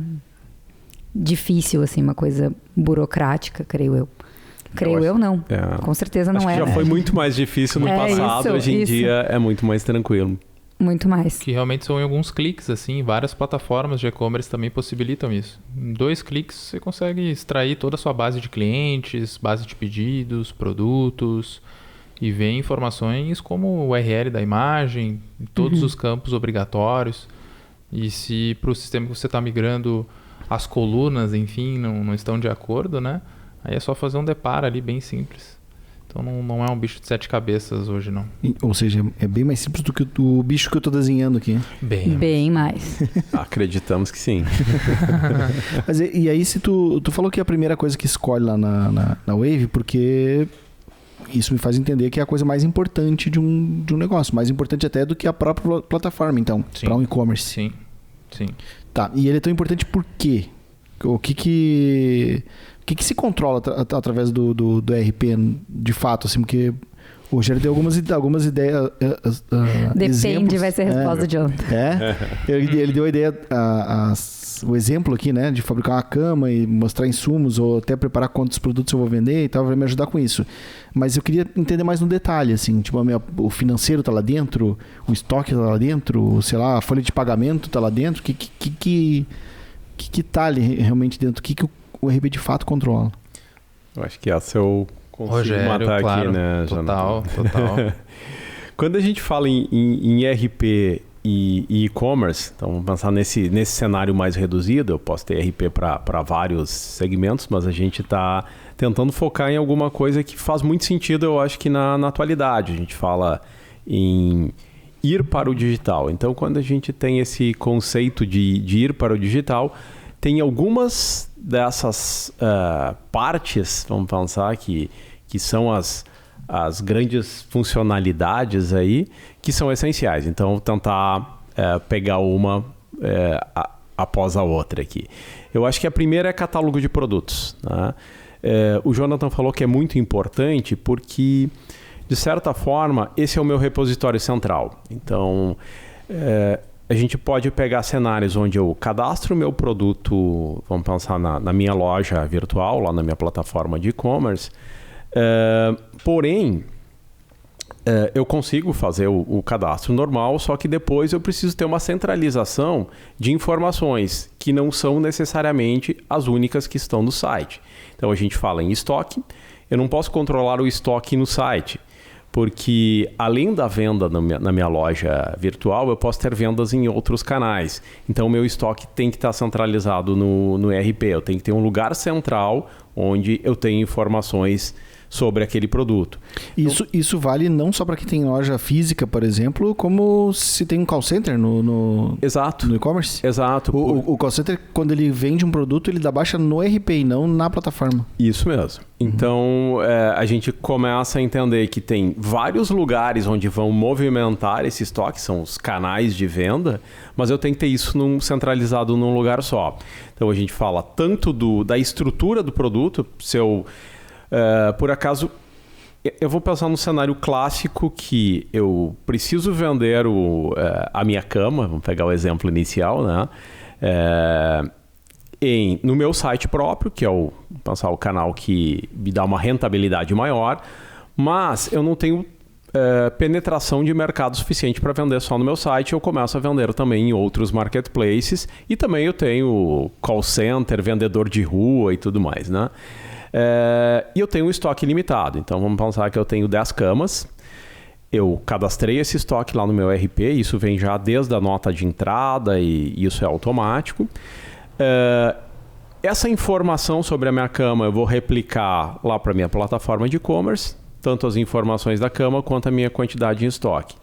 difícil, assim, uma coisa burocrática, creio eu. Não. Com certeza não é. Já foi muito mais difícil no passado. Isso, hoje em dia é muito mais tranquilo. Muito mais. Que realmente são em alguns cliques, assim, várias plataformas de e-commerce também possibilitam isso. Em 2 cliques você consegue extrair toda a sua base de clientes, base de pedidos, produtos, e ver informações como o URL da imagem, todos os campos obrigatórios. E se para o sistema que você está migrando as colunas, enfim, não estão de acordo, né? Aí é só fazer um depara ali bem simples. Então não é um bicho de 7 cabeças hoje, não. Ou seja, é bem mais simples do que o bicho que eu estou desenhando aqui. Bem mais. Acreditamos que sim. Mas e aí, se tu falou que é a primeira coisa que escolhe lá na Wave, porque isso me faz entender que é a coisa mais importante de um negócio. Mais importante até do que a própria plataforma, então, para um e-commerce. Sim. Tá, e ele é tão importante por quê? O que se controla através do RP de fato, assim, porque o Rogério deu algumas ideias. Depende, exemplos. vai ser a resposta de ontem. Ele deu a ideia, o exemplo aqui, né, de fabricar uma cama e mostrar insumos ou até preparar quantos produtos eu vou vender e tal, vai me ajudar com isso. Mas eu queria entender mais no detalhe, assim, tipo, o financeiro tá lá dentro, o estoque tá lá dentro, sei lá, a folha de pagamento tá lá dentro, que tá ali realmente dentro, que o RP de fato controla? Eu acho que essa eu consigo Rogério, matar claro, aqui, né, total. Quando a gente fala em RP e e-commerce, então vamos pensar nesse cenário mais reduzido, eu posso ter RP para vários segmentos, mas a gente está tentando focar em alguma coisa que faz muito sentido, eu acho que na atualidade. A gente fala em ir para o digital. Então, quando a gente tem esse conceito de ir para o digital, tem algumas dessas partes, vamos pensar, que são as grandes funcionalidades aí, que são essenciais. Então, tentar pegar uma após a outra aqui. Eu acho que a primeira é catálogo de produtos, né? O Jonathan falou que é muito importante porque, de certa forma, esse é o meu repositório central. Então, a gente pode pegar cenários onde eu cadastro o meu produto, vamos pensar na minha loja virtual, lá na minha plataforma de e-commerce, porém, eu consigo fazer o cadastro normal, só que depois eu preciso ter uma centralização de informações que não são necessariamente as únicas que estão no site. Então a gente fala em estoque, eu não posso controlar o estoque no site, porque além da venda na minha loja virtual, eu posso ter vendas em outros canais. Então o meu estoque tem que estar centralizado no ERP, eu tenho que ter um lugar central onde eu tenho informações sobre aquele produto. Isso vale não só para quem tem loja física, por exemplo, como se tem um call center Exato. No e-commerce? Exato. O call center, quando ele vende um produto, ele dá baixa no RP e não na plataforma. Isso mesmo. Então, a gente começa a entender que tem vários lugares onde vão movimentar esse estoque, são os canais de venda, mas eu tenho que ter isso centralizado num lugar só. Então, a gente fala tanto da estrutura do produto, se eu... por acaso, eu vou pensar num cenário clássico que eu preciso vender a minha cama, vamos pegar o exemplo inicial, né? No meu site próprio, que é o canal que me dá uma rentabilidade maior, mas eu não tenho penetração de mercado suficiente para vender só no meu site, eu começo a vender também em outros marketplaces e também eu tenho call center, vendedor de rua e tudo mais, né? E eu tenho um estoque limitado. Então vamos pensar que eu tenho 10 camas. Eu cadastrei esse estoque lá no meu RP. Isso vem já desde a nota de entrada e isso é automático. Essa informação sobre a minha cama eu vou replicar lá para a minha plataforma de e-commerce. Tanto as informações da cama quanto a minha quantidade em estoque.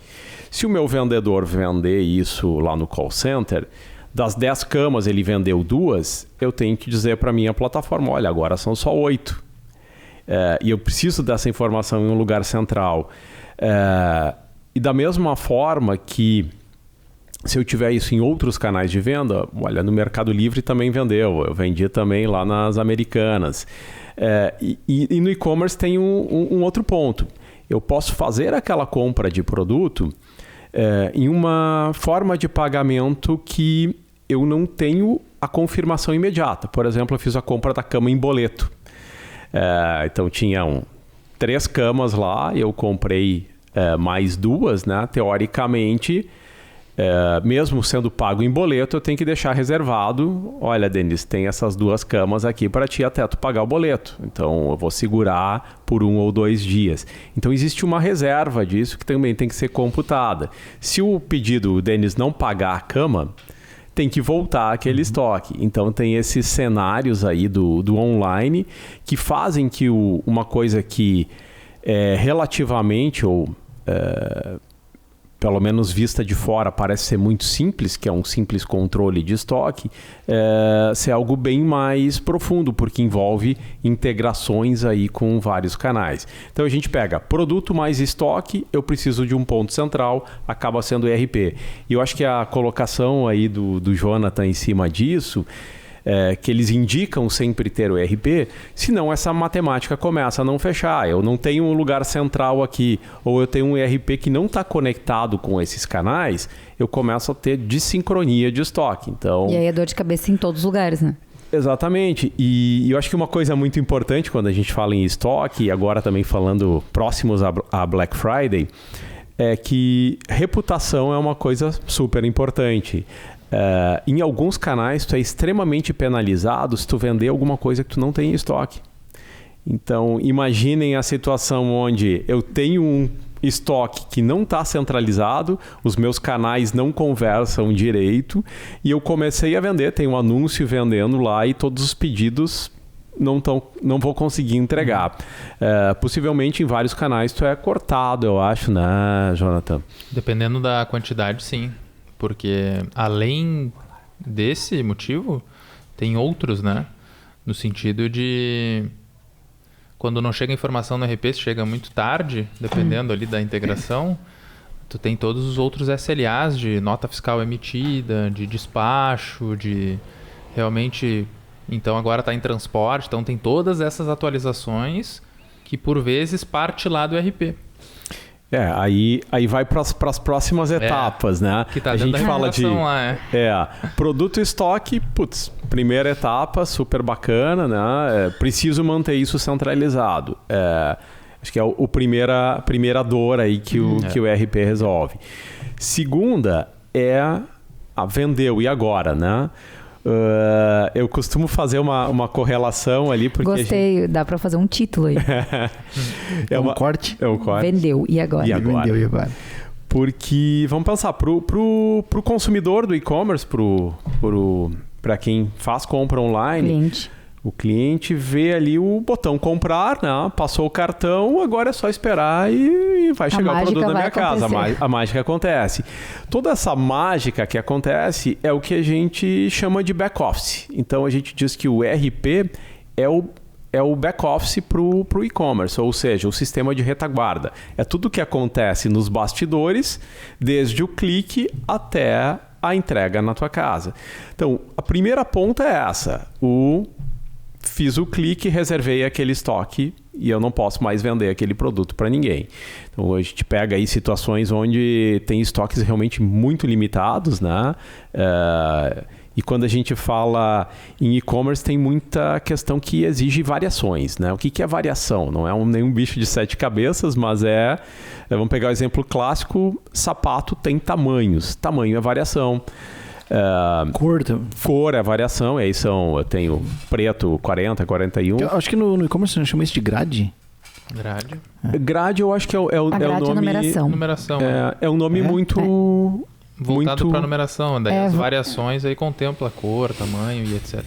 Se o meu vendedor vender isso lá no call center, das 10 camas ele vendeu 2, eu tenho que dizer para a minha plataforma, olha, agora são só 8. E eu preciso dessa informação em um lugar central. E da mesma forma que se eu tiver isso em outros canais de venda, olha, no Mercado Livre também vendeu, eu vendi também lá nas Americanas. E no e-commerce tem um outro ponto. Eu posso fazer aquela compra de produto em uma forma de pagamento que eu não tenho a confirmação imediata. Por exemplo, eu fiz a compra da cama em boleto. Então tinham 3 camas lá, eu comprei mais 2, né? Teoricamente, mesmo sendo pago em boleto, eu tenho que deixar reservado. Olha, Denis, tem essas 2 camas aqui para ti até tu pagar o boleto. Então, eu vou segurar por 1 ou 2 dias. Então, existe uma reserva disso que também tem que ser computada. Se o pedido, o Denis, não pagar a cama, tem que voltar aquele estoque. Então, tem esses cenários aí do online que fazem que uma coisa que relativamente ou... pelo menos vista de fora, parece ser muito simples, que é um simples controle de estoque, ser algo bem mais profundo, porque envolve integrações aí com vários canais. Então a gente pega produto mais estoque, eu preciso de um ponto central, acaba sendo ERP. E eu acho que a colocação aí do Jonathan em cima disso que eles indicam sempre ter o ERP, senão essa matemática começa a não fechar. Eu não tenho um lugar central aqui, ou eu tenho um ERP que não está conectado com esses canais, eu começo a ter desincronia de estoque. Então, E aí é dor de cabeça em todos os lugares, né? exatamente. E eu acho que uma coisa muito importante quando a gente fala em estoque, e agora também falando próximos a Black Friday, é que reputação é uma coisa super importante. Em alguns canais, tu é extremamente penalizado se tu vender alguma coisa que tu não tem em estoque. Então, imaginem a situação onde eu tenho um estoque que não está centralizado, os meus canais não conversam direito e eu comecei a vender, tem um anúncio vendendo lá e todos os pedidos não vou conseguir entregar. Possivelmente em vários canais tu é cortado, eu acho, né, Jonathan? Dependendo da quantidade, sim. Porque além desse motivo, tem outros, né? No sentido de... Quando não chega informação no RP, se chega muito tarde, dependendo ali da integração, tu tem todos os outros SLAs de nota fiscal emitida, de despacho, de realmente... Então agora está em transporte, então tem todas essas atualizações que por vezes parte lá do RP. Aí vai para as próximas etapas, né? Que tá a gente fala de lá, produto e estoque, primeira etapa, super bacana, né? Preciso manter isso centralizado. Acho que é a primeira dor aí que o ERP resolve. Segunda vendeu, e agora, né? Eu costumo fazer uma correlação ali porque Gostei, dá pra fazer um título aí. Um corte? É um corte. Vendeu, e agora? Vendeu, e agora? Porque, vamos pensar, pro consumidor do e-commerce, para quem faz compra online, o cliente vê ali o botão comprar, né? Passou o cartão, agora é só esperar e vai chegar o produto na minha casa. A mágica acontece. Toda essa mágica que acontece é o que a gente chama de back-office. Então, a gente diz que o ERP é o back-office para o e-commerce, ou seja, o sistema de retaguarda. É tudo que acontece nos bastidores, desde o clique até a entrega na tua casa. Então, a primeira ponta é essa. Fiz o clique, reservei aquele estoque e eu não posso mais vender aquele produto para ninguém. Então, a gente pega aí situações onde tem estoques realmente muito limitados, né? E quando a gente fala em e-commerce, tem muita questão que exige variações, né? O que é variação? Não é nenhum bicho de 7 cabeças, mas vamos pegar o exemplo clássico, sapato tem tamanhos. Tamanho é variação. Cor é variação, eu tenho preto 40, 41. Eu acho que no e-commerce a gente chama isso de grade. Grade eu acho que é o nome... numeração. É um nome muito... Voltado para numeração, daí as variações aí contempla cor, tamanho e etc.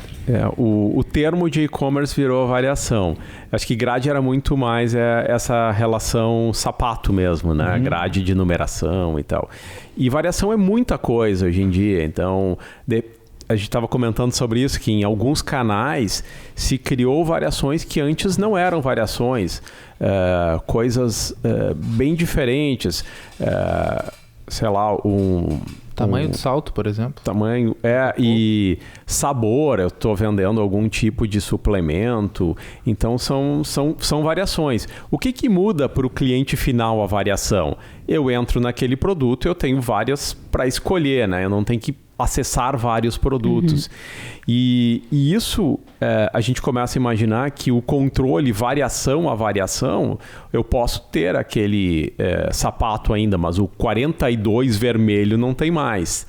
O termo de e-commerce virou variação. Acho que grade era muito mais essa relação sapato mesmo, né? Grade de numeração e tal. E variação é muita coisa hoje em dia. Então, a gente estava comentando sobre isso, que em alguns canais se criou variações que antes não eram variações. Coisas bem diferentes. Sei lá, tamanho do salto, por exemplo. Tamanho, e sabor, eu estou vendendo algum tipo de suplemento. Então, são variações. O que muda para o cliente final a variação? Eu entro naquele produto, eu tenho várias para escolher, né? Eu não tenho que acessar vários produtos. E isso, a gente começa a imaginar que o controle variação a variação, eu posso ter aquele sapato ainda, mas o 42 vermelho não tem mais.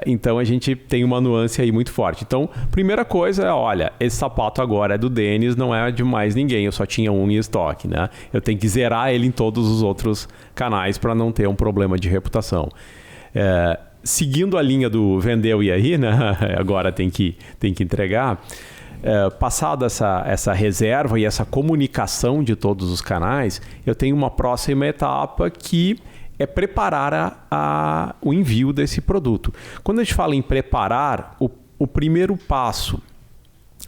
Então, a gente tem uma nuance aí muito forte. Então, primeira coisa é, olha, esse sapato agora é do Denis, não é de mais ninguém, eu só tinha um em estoque, né? Eu tenho que zerar ele em todos os outros canais para não ter um problema de reputação. Seguindo a linha do vendeu e aí, né? Agora tem que entregar. Passada essa reserva e essa comunicação de todos os canais, eu tenho uma próxima etapa que é preparar o envio desse produto. Quando a gente fala em preparar, o primeiro passo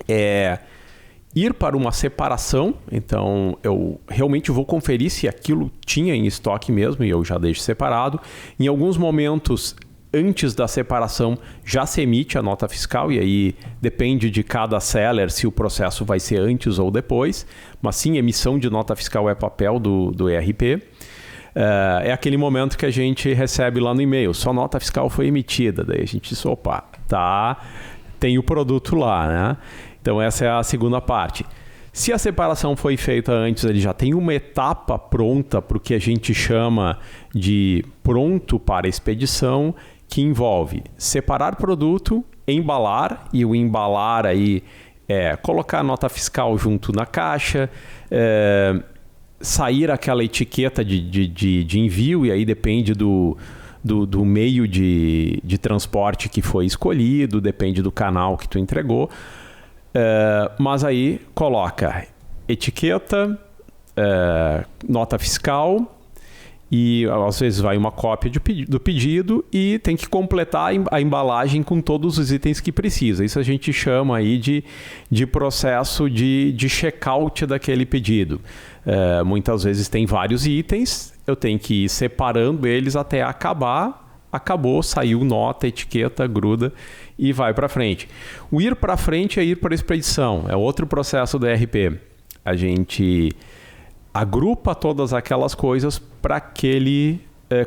é ir para uma separação. Então, eu realmente vou conferir se aquilo tinha em estoque mesmo e eu já deixo separado. Em alguns momentos, antes da separação já se emite a nota fiscal, e aí depende de cada seller se o processo vai ser antes ou depois, mas sim, emissão de nota fiscal é papel do ERP. É aquele momento que a gente recebe lá no e-mail, sua nota fiscal foi emitida, daí a gente diz, opa, tá, tem o produto lá, né? Então essa é a segunda parte. Se a separação foi feita antes, ele já tem uma etapa pronta para o que a gente chama de pronto para expedição, que envolve separar produto, embalar, e o embalar aí é colocar a nota fiscal junto na caixa, sair aquela etiqueta de envio, e aí depende do meio de transporte que foi escolhido, depende do canal que tu entregou. Mas aí coloca etiqueta, nota fiscal, e às vezes vai uma cópia do pedido e tem que completar a embalagem com todos os itens que precisa. Isso a gente chama aí de processo de checkout daquele pedido. Muitas vezes tem vários itens, eu tenho que ir separando eles até acabar. Acabou, saiu nota, etiqueta, gruda e vai para frente. O ir para frente é ir para a expedição, é outro processo do ERP. A gente agrupa todas aquelas coisas para aquele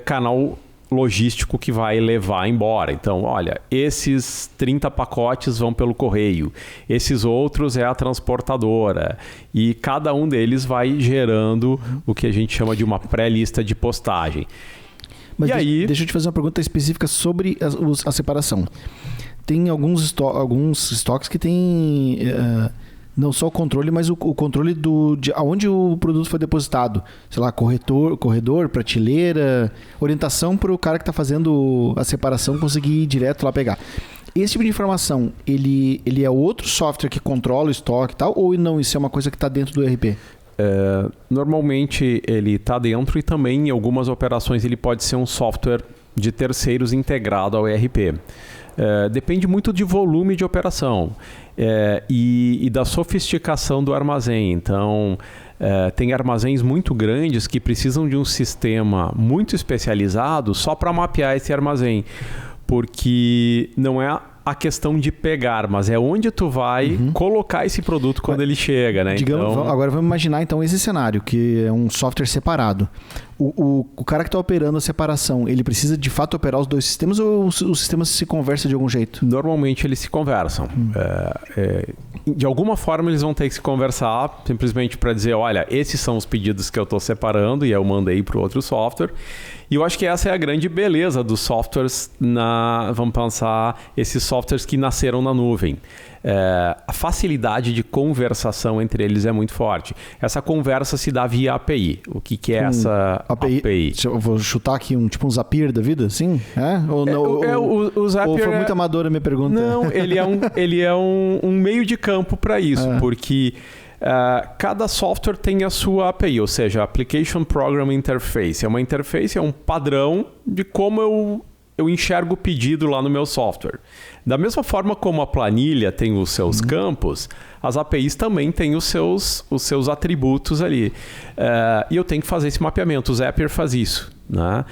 canal logístico que vai levar embora. Então, olha, esses 30 pacotes vão pelo correio, esses outros é a transportadora, e cada um deles vai gerando o que a gente chama de uma pré-lista de postagem. Mas deixa eu te fazer uma pergunta específica sobre a separação. Tem alguns estoques que tem não só o controle, mas o controle de aonde o produto foi depositado. Sei lá, corredor, prateleira, orientação para o cara que está fazendo a separação conseguir ir direto lá pegar. Esse tipo de informação, ele é outro software que controla o estoque e tal, ou não, isso é uma coisa que está dentro do ERP? Normalmente ele está dentro, e também em algumas operações ele pode ser um software de terceiros integrado ao ERP. Depende muito de volume de operação e da sofisticação do armazém. Então, tem armazéns muito grandes que precisam de um sistema muito especializado só para mapear esse armazém, porque não é a questão de pegar, mas é onde tu vai colocar esse produto quando ele chega, né? Digamos, então... Agora vamos imaginar então esse cenário, que é um software separado. O cara que está operando a separação, ele precisa de fato operar os dois sistemas, ou os sistemas se conversam de algum jeito? Normalmente eles se conversam. De alguma forma eles vão ter que se conversar, simplesmente para dizer, olha, esses são os pedidos que eu estou separando e eu mandei para o outro software. E eu acho que essa é a grande beleza dos softwares, vamos pensar, esses softwares que nasceram na nuvem. A facilidade de conversação entre eles é muito forte. Essa conversa se dá via API. O que é essa API? Eu vou chutar aqui um Zapier da vida, sim? O Zapier ou foi muito amadora a minha pergunta? Não, ele é um meio de campo para isso, porque... cada software tem a sua API, ou seja, Application Program Interface. É uma interface, é um padrão de como eu enxergo o pedido lá no meu software. Da mesma forma como a planilha tem os seus campos, as APIs também têm os seus atributos ali. E eu tenho que fazer esse mapeamento. O Zapier faz isso, né?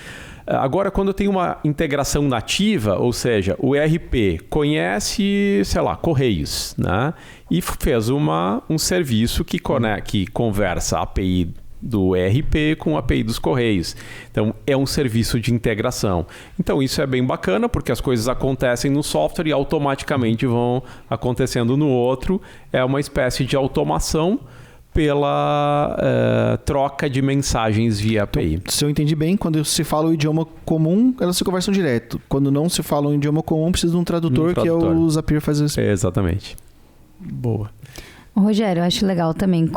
Agora, quando eu tenho uma integração nativa, ou seja, o ERP conhece, sei lá, Correios, né? E fez um serviço que conversa a API do ERP com a API dos Correios. Então, é um serviço de integração. Então, isso é bem bacana, porque as coisas acontecem no software e automaticamente vão acontecendo no outro. É uma espécie de automação pela troca de mensagens via API. Então, se eu entendi bem, quando se fala o idioma comum, elas se conversam direto. Quando não se fala um idioma comum, precisa de um tradutor, que é o Zapier faz isso. Exatamente. Boa. Rogério, eu acho legal também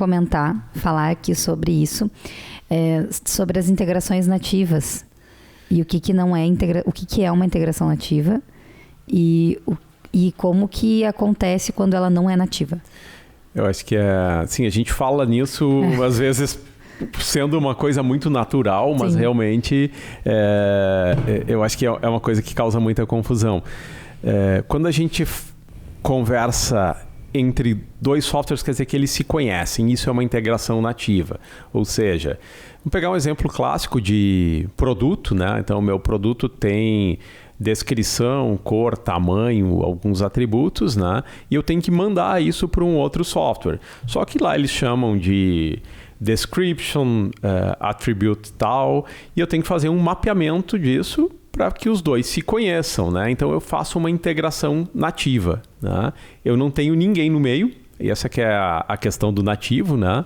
falar aqui sobre isso, sobre as integrações nativas e o que não é o que é uma integração nativa e como que acontece quando ela não é nativa. Eu acho que sim, a gente fala nisso às vezes sendo uma coisa muito natural, mas realmente eu acho que é uma coisa que causa muita confusão. Quando a gente conversa entre dois softwares, quer dizer que eles se conhecem, isso é uma integração nativa. Ou seja, vamos pegar um exemplo clássico de produto, né? Então, o meu produto tem descrição, cor, tamanho, alguns atributos, né? E eu tenho que mandar isso para um outro software. Só que lá eles chamam de description, attribute tal, e eu tenho que fazer um mapeamento disso para que os dois se conheçam, né? Então eu faço uma integração nativa, né? Eu não tenho ninguém no meio, e essa que é a questão do nativo, né?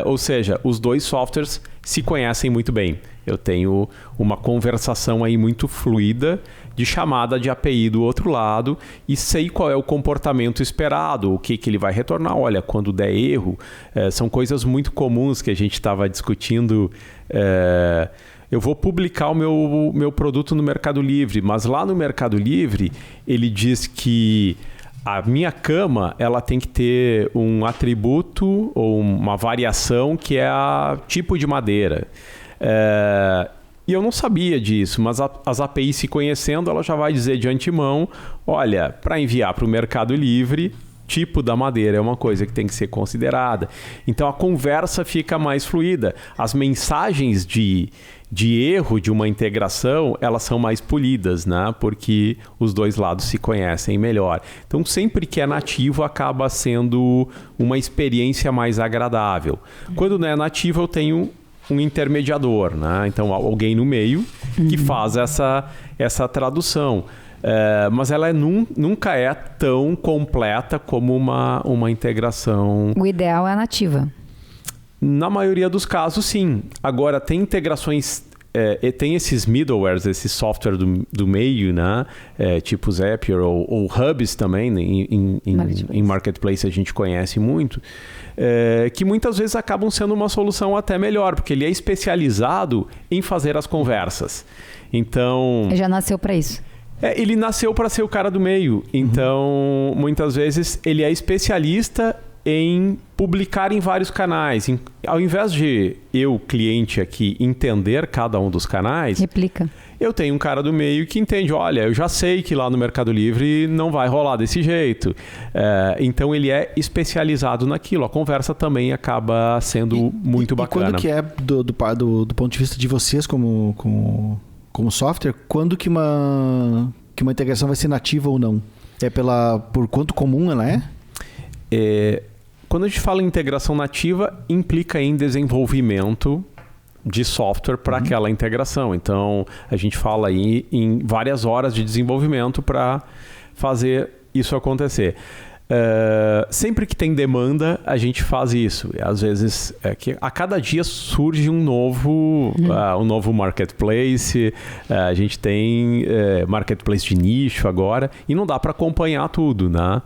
Ou seja, os dois softwares se conhecem muito bem. Eu tenho uma conversação aí muito fluida de chamada de API do outro lado e sei qual é o comportamento esperado, o que ele vai retornar. Olha, quando der erro, são coisas muito comuns que a gente estava discutindo. Eu vou publicar o meu produto no Mercado Livre, mas lá no Mercado Livre ele diz que a minha cama ela tem que ter um atributo ou uma variação que é a tipo de madeira. E eu não sabia disso, mas as APIs se conhecendo, ela já vai dizer de antemão, olha, para enviar para o Mercado Livre, tipo da madeira é uma coisa que tem que ser considerada. Então a conversa fica mais fluida. As mensagens de erro de uma integração, elas são mais polidas, né? Porque os dois lados se conhecem melhor. Então sempre que é nativo acaba sendo uma experiência mais agradável. Quando não é nativo eu tenho um intermediador, né? Então alguém no meio que faz essa tradução. Mas ela nunca é tão completa como uma integração. O ideal é a nativa. Na maioria dos casos, sim. Agora, tem integrações, tem esses middlewares, esse software do meio, né? Tipo Zapier ou Hubs também, né? Em Marketplace a gente conhece muito, que muitas vezes acabam sendo uma solução até melhor, porque ele é especializado em fazer as conversas. Então... Já nasceu para isso. Ele nasceu para ser o cara do meio. Então, muitas vezes, ele é especialista em publicar em vários canais. Ao invés de eu, cliente aqui, entender cada um dos canais... Replica. Eu tenho um cara do meio que entende, olha, eu já sei que lá no Mercado Livre não vai rolar desse jeito. Então, ele é especializado naquilo. A conversa também acaba sendo muito bacana. E quando que é, do ponto de vista de vocês como software, quando que uma integração vai ser nativa ou não? Por quanto comum ela é? Quando a gente fala em integração nativa, implica em desenvolvimento de software para aquela integração. Então, a gente fala aí em várias horas de desenvolvimento para fazer isso acontecer. Sempre que tem demanda, a gente faz isso. Às vezes, a cada dia surge um novo marketplace. A gente tem marketplace de nicho agora e não dá para acompanhar tudo, né?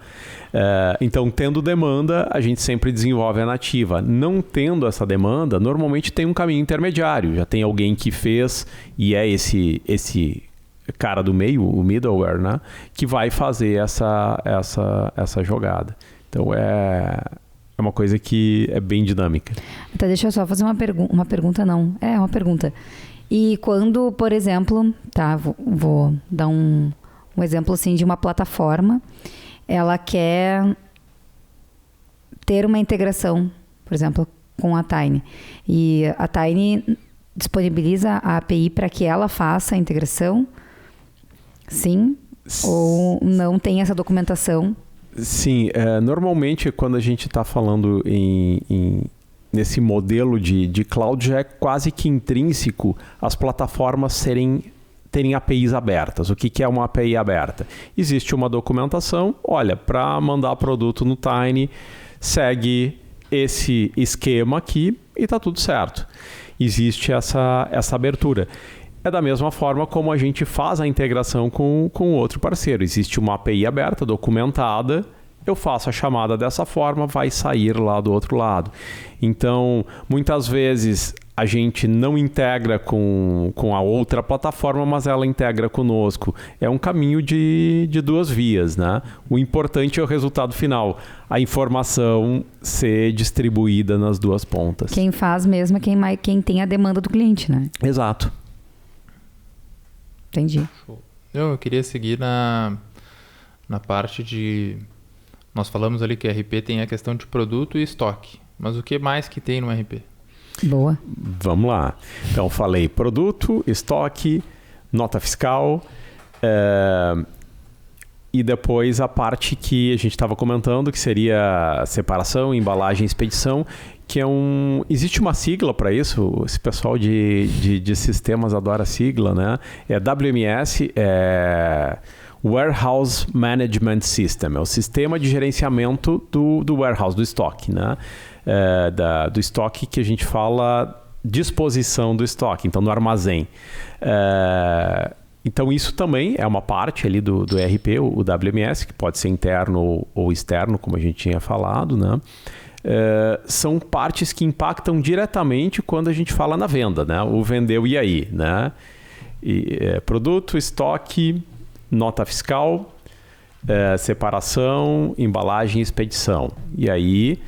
Então, tendo demanda, a gente sempre desenvolve a nativa. Não tendo essa demanda, normalmente tem um caminho intermediário. Já tem alguém que fez e é esse cara do meio, o middleware, né, que vai fazer essa jogada. Então é uma coisa que é bem dinâmica. Então, deixa eu só fazer uma pergunta, não. É uma pergunta. E quando, por exemplo, tá, vou dar um exemplo assim de uma plataforma, ela quer ter uma integração, por exemplo, com a Tiny. E a Tiny disponibiliza a API para que ela faça a integração. Sim? Ou não tem essa documentação? Sim. Normalmente, quando a gente está falando nesse modelo de cloud, já é quase que intrínseco as plataformas terem APIs abertas. O que é uma API aberta? Existe uma documentação. Olha, para mandar produto no Tiny, segue esse esquema aqui e está tudo certo. Existe essa abertura. É da mesma forma como a gente faz a integração com outro parceiro. Existe uma API aberta, documentada, eu faço a chamada dessa forma, vai sair lá do outro lado. Então, muitas vezes a gente não integra com a outra plataforma, mas ela integra conosco. É um caminho de duas vias, né? O importante é o resultado final, a informação ser distribuída nas duas pontas. Quem faz mesmo é quem tem a demanda do cliente, né? Exato. Entendi. Eu queria seguir na parte de... Nós falamos ali que RP tem a questão de produto e estoque. Mas o que mais que tem no RP? Boa. Vamos lá. Então, falei produto, estoque, nota fiscal. E depois a parte que a gente estava comentando, que seria separação, embalagem e expedição, que existe uma sigla para isso, esse pessoal de sistemas adora a sigla, né? É WMS, Warehouse Management System, é o sistema de gerenciamento do warehouse, do estoque, né? Do estoque que a gente fala disposição do estoque, então do armazém. Então isso também é uma parte ali do ERP, o WMS, que pode ser interno ou externo, como a gente tinha falado, né? São partes que impactam diretamente quando a gente fala na venda, né? O vendeu e aí, né? Produto, estoque, nota fiscal, separação, embalagem e expedição. E aí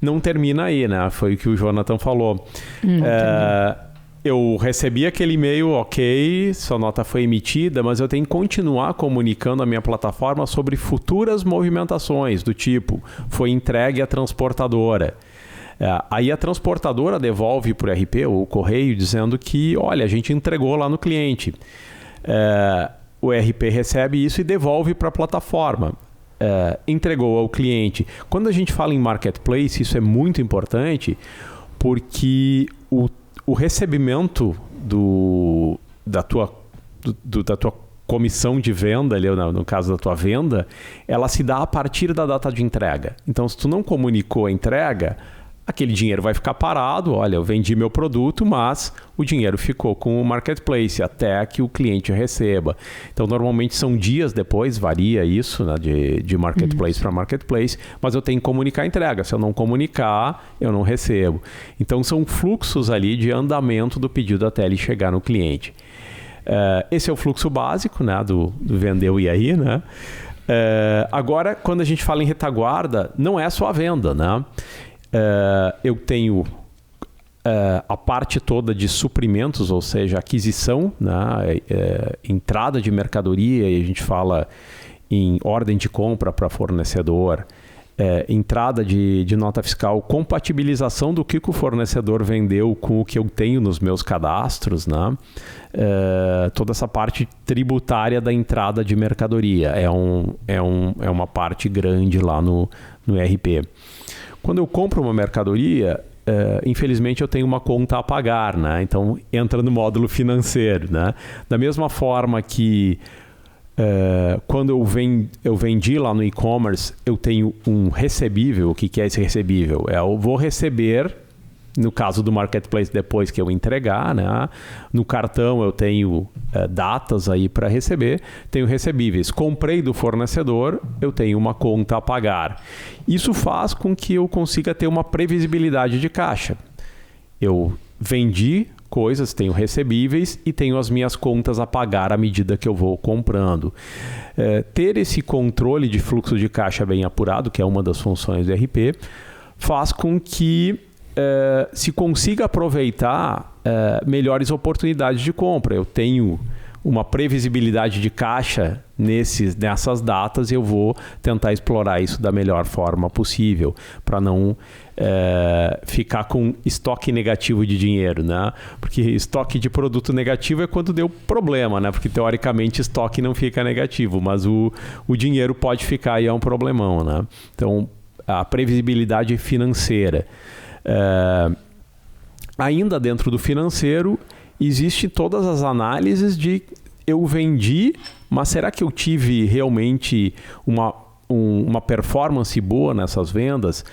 não termina aí, né? Foi o que o Jonathan falou. Eu recebi aquele e-mail, ok, sua nota foi emitida, mas eu tenho que continuar comunicando a minha plataforma sobre futuras movimentações, do tipo, foi entregue à transportadora. Aí a transportadora devolve para o RP, ou o correio, dizendo que, olha, a gente entregou lá no cliente. O RP recebe isso e devolve para a plataforma. Entregou ao cliente. Quando a gente fala em marketplace, isso é muito importante, porque o recebimento da tua comissão de venda, ali, no caso da tua venda, ela se dá a partir da data de entrega. Então, se tu não comunicou a entrega, aquele dinheiro vai ficar parado. Olha, eu vendi meu produto, mas o dinheiro ficou com o marketplace até que o cliente receba. Então, normalmente são dias depois, varia isso, né, de marketplace para marketplace, mas eu tenho que comunicar a entrega. Se eu não comunicar, eu não recebo. Então, são fluxos ali de andamento do pedido até ele chegar no cliente. Esse é o fluxo básico, né, do vendeu e aí, né? Agora, quando a gente fala em retaguarda, não é só a venda, né? Eu tenho a parte toda de suprimentos, ou seja, aquisição, né? Entrada de mercadoria, e a gente fala em ordem de compra para fornecedor, entrada de nota fiscal, compatibilização do que o fornecedor vendeu com o que eu tenho nos meus cadastros, né? Toda essa parte tributária da entrada de mercadoria é uma parte grande lá no ERP. Quando eu compro uma mercadoria, infelizmente eu tenho uma conta a pagar, né? Então entra no módulo financeiro, né? Da mesma forma que quando eu vendi lá no e-commerce, eu tenho um recebível. O que é esse recebível? Eu vou receber, no caso do marketplace, depois que eu entregar, né? No cartão eu tenho datas aí para receber, tenho recebíveis. Comprei do fornecedor, eu tenho uma conta a pagar. Isso faz com que eu consiga ter uma previsibilidade de caixa. Eu vendi coisas, tenho recebíveis e tenho as minhas contas a pagar à medida que eu vou comprando. Ter esse controle de fluxo de caixa bem apurado, que é uma das funções do ERP, faz com que se consiga aproveitar melhores oportunidades de compra. Eu tenho uma previsibilidade de caixa nessas datas, eu vou tentar explorar isso da melhor forma possível, para não ficar com estoque negativo de dinheiro, né? Porque estoque de produto negativo é quando deu problema, né? Porque teoricamente estoque não fica negativo, mas o dinheiro pode ficar e é um problemão, né? Então, a previsibilidade financeira. Ainda dentro do financeiro, existem todas as análises de eu vendi, mas será que eu tive realmente uma performance boa nessas vendas?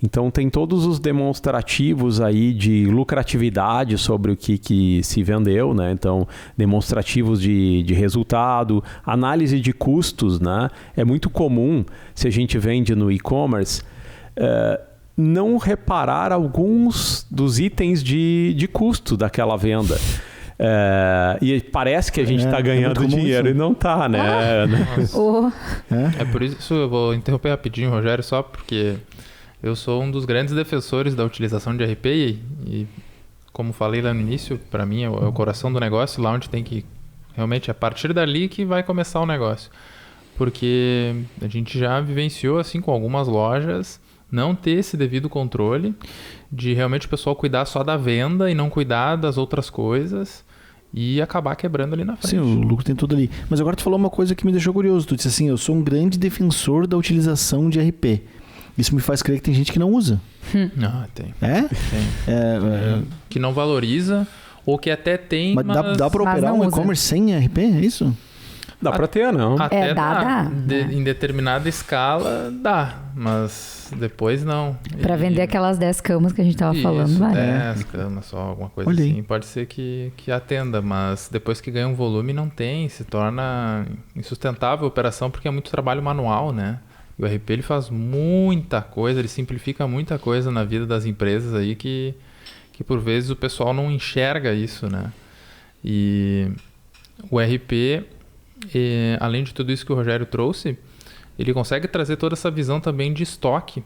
Então tem todos os demonstrativos aí de lucratividade sobre o que se vendeu, né? Então demonstrativos de resultado, análise de custos, né? É muito comum, se a gente vende no e-commerce, não reparar alguns dos itens de custo daquela venda. E parece que a gente está ganhando dinheiro e não está, né? É por isso eu vou interromper rapidinho, Rogério, só porque eu sou um dos grandes defensores da utilização de RP e como falei lá no início, para mim é o coração do negócio, lá onde tem que realmente, a partir dali que vai começar o negócio. Porque a gente já vivenciou assim com algumas lojas não ter esse devido controle de realmente o pessoal cuidar só da venda e não cuidar das outras coisas. e acabar quebrando ali na frente. Sim, o lucro tem tudo ali. Mas agora tu falou uma coisa que me deixou curioso. Tu disse assim, eu sou um grande defensor da utilização de RP. Isso me faz crer que tem gente que não usa. Tem. É? Tem. Que não valoriza, ou que até tem, Mas dá pra operar não um usa. e-commerce sem RP? É isso? Dá pra ter, não? Até dá. Em determinada escala, dá. Mas depois não. Pra vender aquelas 10 camas que a gente tava falando, vai. 10 camas só, alguma coisa Olha aí. assim. Pode ser que atenda, mas depois que ganha um volume, não tem. Se torna insustentável a operação, porque é muito trabalho manual, né? E o RP, ele faz muita coisa, ele simplifica muita coisa na vida das empresas aí que por vezes o pessoal não enxerga isso, né? E o RP, além de tudo isso que o Rogério trouxe, ele consegue trazer toda essa visão também de estoque,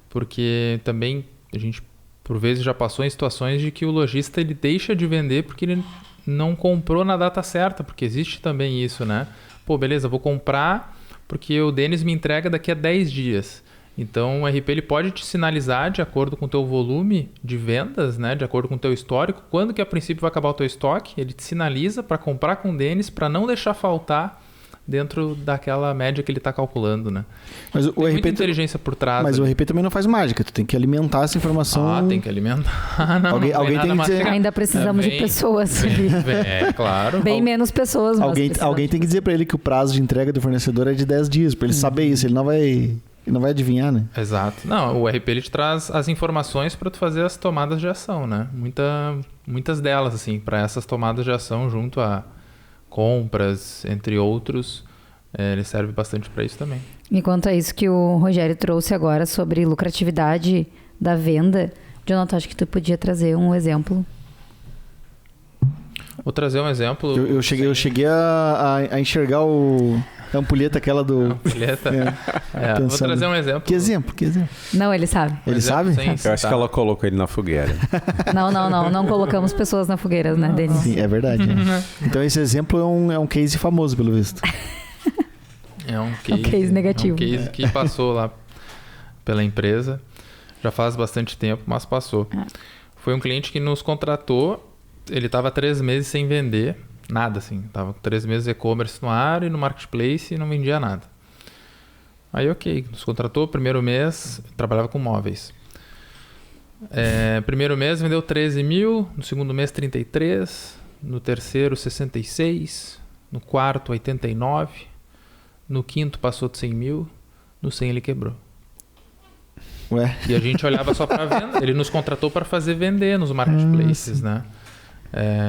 porque também a gente por vezes já passou em situações de que o lojista ele deixa de vender porque ele não comprou na data certa, porque existe também isso, né? Pô, beleza, vou comprar porque o Denis me entrega daqui a 10 dias. Então o RP ele pode te sinalizar de acordo com o teu volume de vendas, né? De acordo com o teu histórico, quando que a princípio vai acabar o teu estoque, ele te sinaliza para comprar com o Denis para não deixar faltar dentro daquela média que ele está calculando, né? Mas o Tem RP muita inteligência por trás. Mas o ali. RP também não faz mágica. Tu tem que alimentar essa informação. Tem que alimentar. Não, Alguém não vem tem nada que dizer- mastigar. Ainda precisamos de pessoas ali. Claro. Bem menos pessoas, mas Alguém precisamos. tem que dizer pra ele que o prazo de entrega do fornecedor é de 10 dias, pra ele saber isso. Ele não vai adivinhar, né? Exato. Não, o RP ele te traz as informações para tu fazer as tomadas de ação, né? Muitas delas, assim, para essas tomadas de ação junto a compras, entre outros, ele serve bastante para isso também. E quanto a isso que o Rogério trouxe agora sobre lucratividade da venda, Jonathan, acho que tu podia trazer um exemplo. Vou trazer um exemplo. Eu cheguei a enxergar a ampulheta aquela do... Ampulheta. Vou pensando. trazer um exemplo. Que exemplo? Não, ele sabe. Um Ele exemplo sabe? sem Eu acho citar. que ela colocou ele na fogueira. Não colocamos pessoas na fogueira, né, Denis? Sim, é verdade. Então esse exemplo é um case famoso, pelo visto. É um case, case negativo. É um case que passou lá pela empresa. Já faz bastante tempo, mas passou. Foi um cliente que nos contratou. Ele estava 3 meses sem vender nada, assim. Tava com 3 meses de e-commerce no ar e no marketplace e não vendia nada. Aí, ok, nos contratou. Primeiro mês, trabalhava com móveis. Primeiro mês vendeu 13 mil, no segundo mês 33, no terceiro 66, no quarto 89, no quinto passou de 100 mil, no 100 ele quebrou. Ué? E a gente olhava só para venda. Ele nos contratou para fazer vender nos marketplaces, né?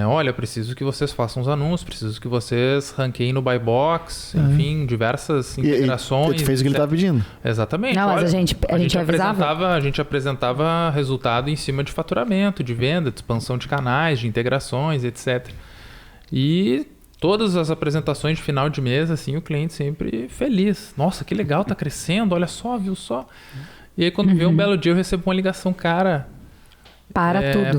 Olha, eu preciso que vocês façam os anúncios, preciso que vocês ranqueiem no buy box, enfim, diversas integrações. E tu fez o que ele estava pedindo. Exatamente. Não, mas olha, a gente avisava. A gente apresentava resultado em cima de faturamento, de venda, de expansão de canais, de integrações, etc. E todas as apresentações de final de mês, assim, o cliente sempre feliz. Nossa, que legal, tá crescendo, olha só, viu só. E aí quando vê um belo dia eu recebo uma ligação, cara...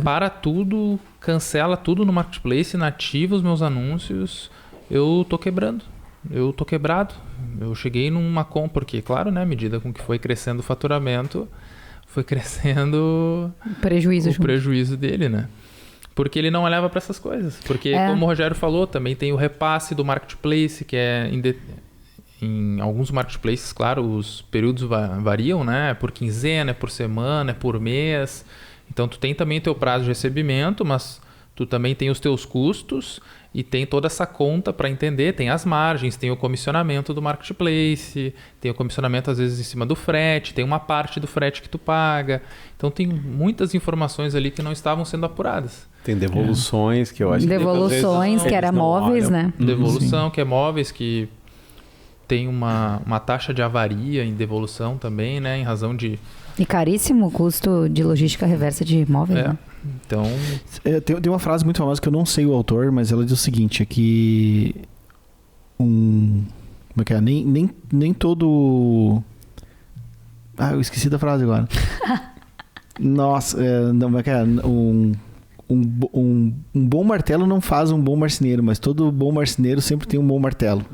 Para tudo, cancela tudo no marketplace, inativa os meus anúncios, eu tô quebrando, eu tô quebrado. Eu cheguei numa compra, porque, claro, né, à medida com que foi crescendo o faturamento, foi crescendo o prejuízo dele, né? Porque ele não olhava para essas coisas. Porque, como o Rogério falou, também tem o repasse do marketplace, que é... Em alguns marketplaces, claro, os períodos variam, né? É por quinzena, é por semana, é por mês. Então, tu tem também o teu prazo de recebimento, mas tu também tem os teus custos e tem toda essa conta para entender. Tem as margens, tem o comissionamento do marketplace, tem o comissionamento, às vezes, em cima do frete, tem uma parte do frete que tu paga. Então, tem muitas informações ali que não estavam sendo apuradas. Tem devoluções, que eu acho Devoluções, que era móveis, né? Devolução, que é móveis, que... tem uma taxa de avaria em devolução também, né? Em razão de... E caríssimo o custo de logística reversa de imóveis, né? Então... Tem uma frase muito famosa que eu não sei o autor, mas ela diz o seguinte, é que... Como é que é? Nem todo... eu esqueci da frase agora. Nossa, como é que é? Um bom martelo não faz um bom marceneiro, mas todo bom marceneiro sempre tem um bom martelo.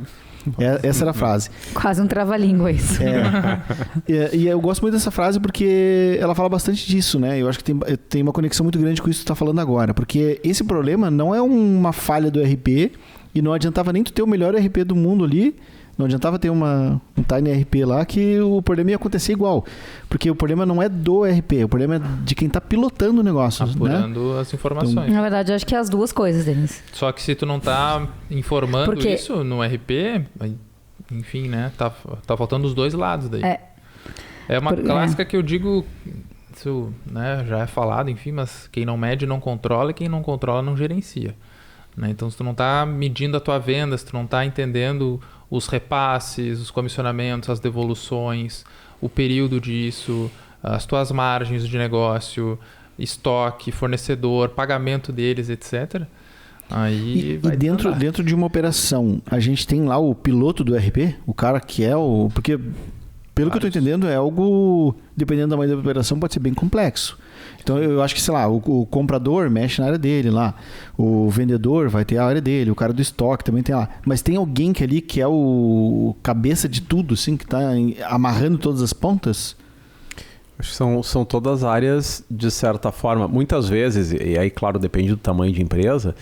Essa era a frase. Quase um trava-língua isso. E eu gosto muito dessa frase porque ela fala bastante disso, né? Eu acho que tem uma conexão muito grande com isso que tu tá falando agora. Porque esse problema não é uma falha do RP e não adiantava nem tu ter o melhor RP do mundo ali. Não adiantava ter um Tiny RP lá que o problema ia acontecer igual. Porque o problema não é do RP, o problema é de quem está pilotando o negócio. Apurando, né, as informações. Então, na verdade, eu acho que é as duas coisas, Denis. Só que se tu não tá informando isso no RP, enfim, né? Tá faltando os dois lados daí. É uma clássica que eu digo, isso, né, já é falado, enfim, mas quem não mede não controla e quem não controla não gerencia. Né? Então, se tu não tá medindo a tua venda, se tu não tá entendendo os repasses, os comissionamentos, as devoluções, o período disso, as tuas margens de negócio, estoque, fornecedor, pagamento deles, etc. Aí vai dentro de uma operação, a gente tem lá o piloto do RP, o cara que é o... Porque, pelo que eu estou entendendo, é algo, dependendo da tamanho da operação, pode ser bem complexo. Então, eu acho que, sei lá, o comprador mexe na área dele lá, o vendedor vai ter a área dele, o cara do estoque também tem lá. Mas tem alguém que ali que é o cabeça de tudo, assim, que está amarrando todas as pontas? Acho que são todas áreas, de certa forma. Muitas vezes, e aí, claro, depende do tamanho de empresa,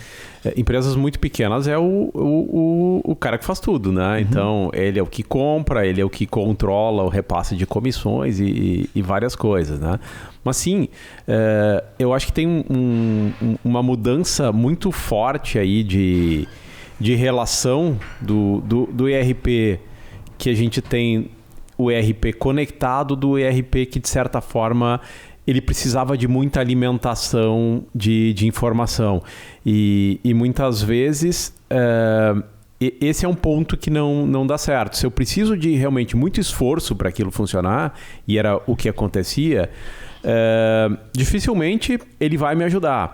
empresas muito pequenas é o cara que faz tudo, né? Uhum. Então, ele é o que compra, ele é o que controla o repasse de comissões e várias coisas, né? Mas sim, eu acho que tem uma mudança muito forte aí de relação do ERP que a gente tem, o ERP conectado do ERP que, de certa forma, ele precisava de muita alimentação de informação. E muitas vezes, esse é um ponto que não dá certo. Se eu preciso de realmente muito esforço para aquilo funcionar, e era o que acontecia, dificilmente ele vai me ajudar.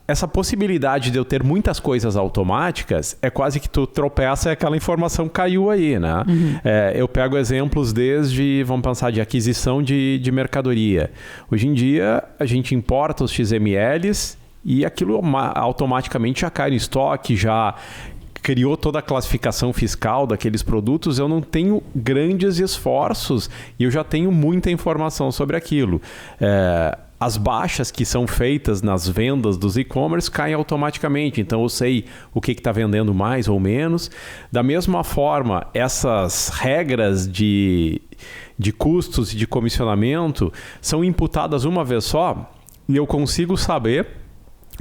Essa possibilidade de eu ter muitas coisas automáticas é quase que tu tropeça e aquela informação caiu aí, né? Uhum. Eu pego exemplos desde, vamos pensar, de aquisição de mercadoria. Hoje em dia, a gente importa os XMLs e aquilo automaticamente já cai no estoque, já criou toda a classificação fiscal daqueles produtos. Eu não tenho grandes esforços e eu já tenho muita informação sobre aquilo. As baixas que são feitas nas vendas dos e-commerce caem automaticamente. Então, eu sei o que está vendendo mais ou menos. Da mesma forma, essas regras de custos e de comissionamento são imputadas uma vez só e eu consigo saber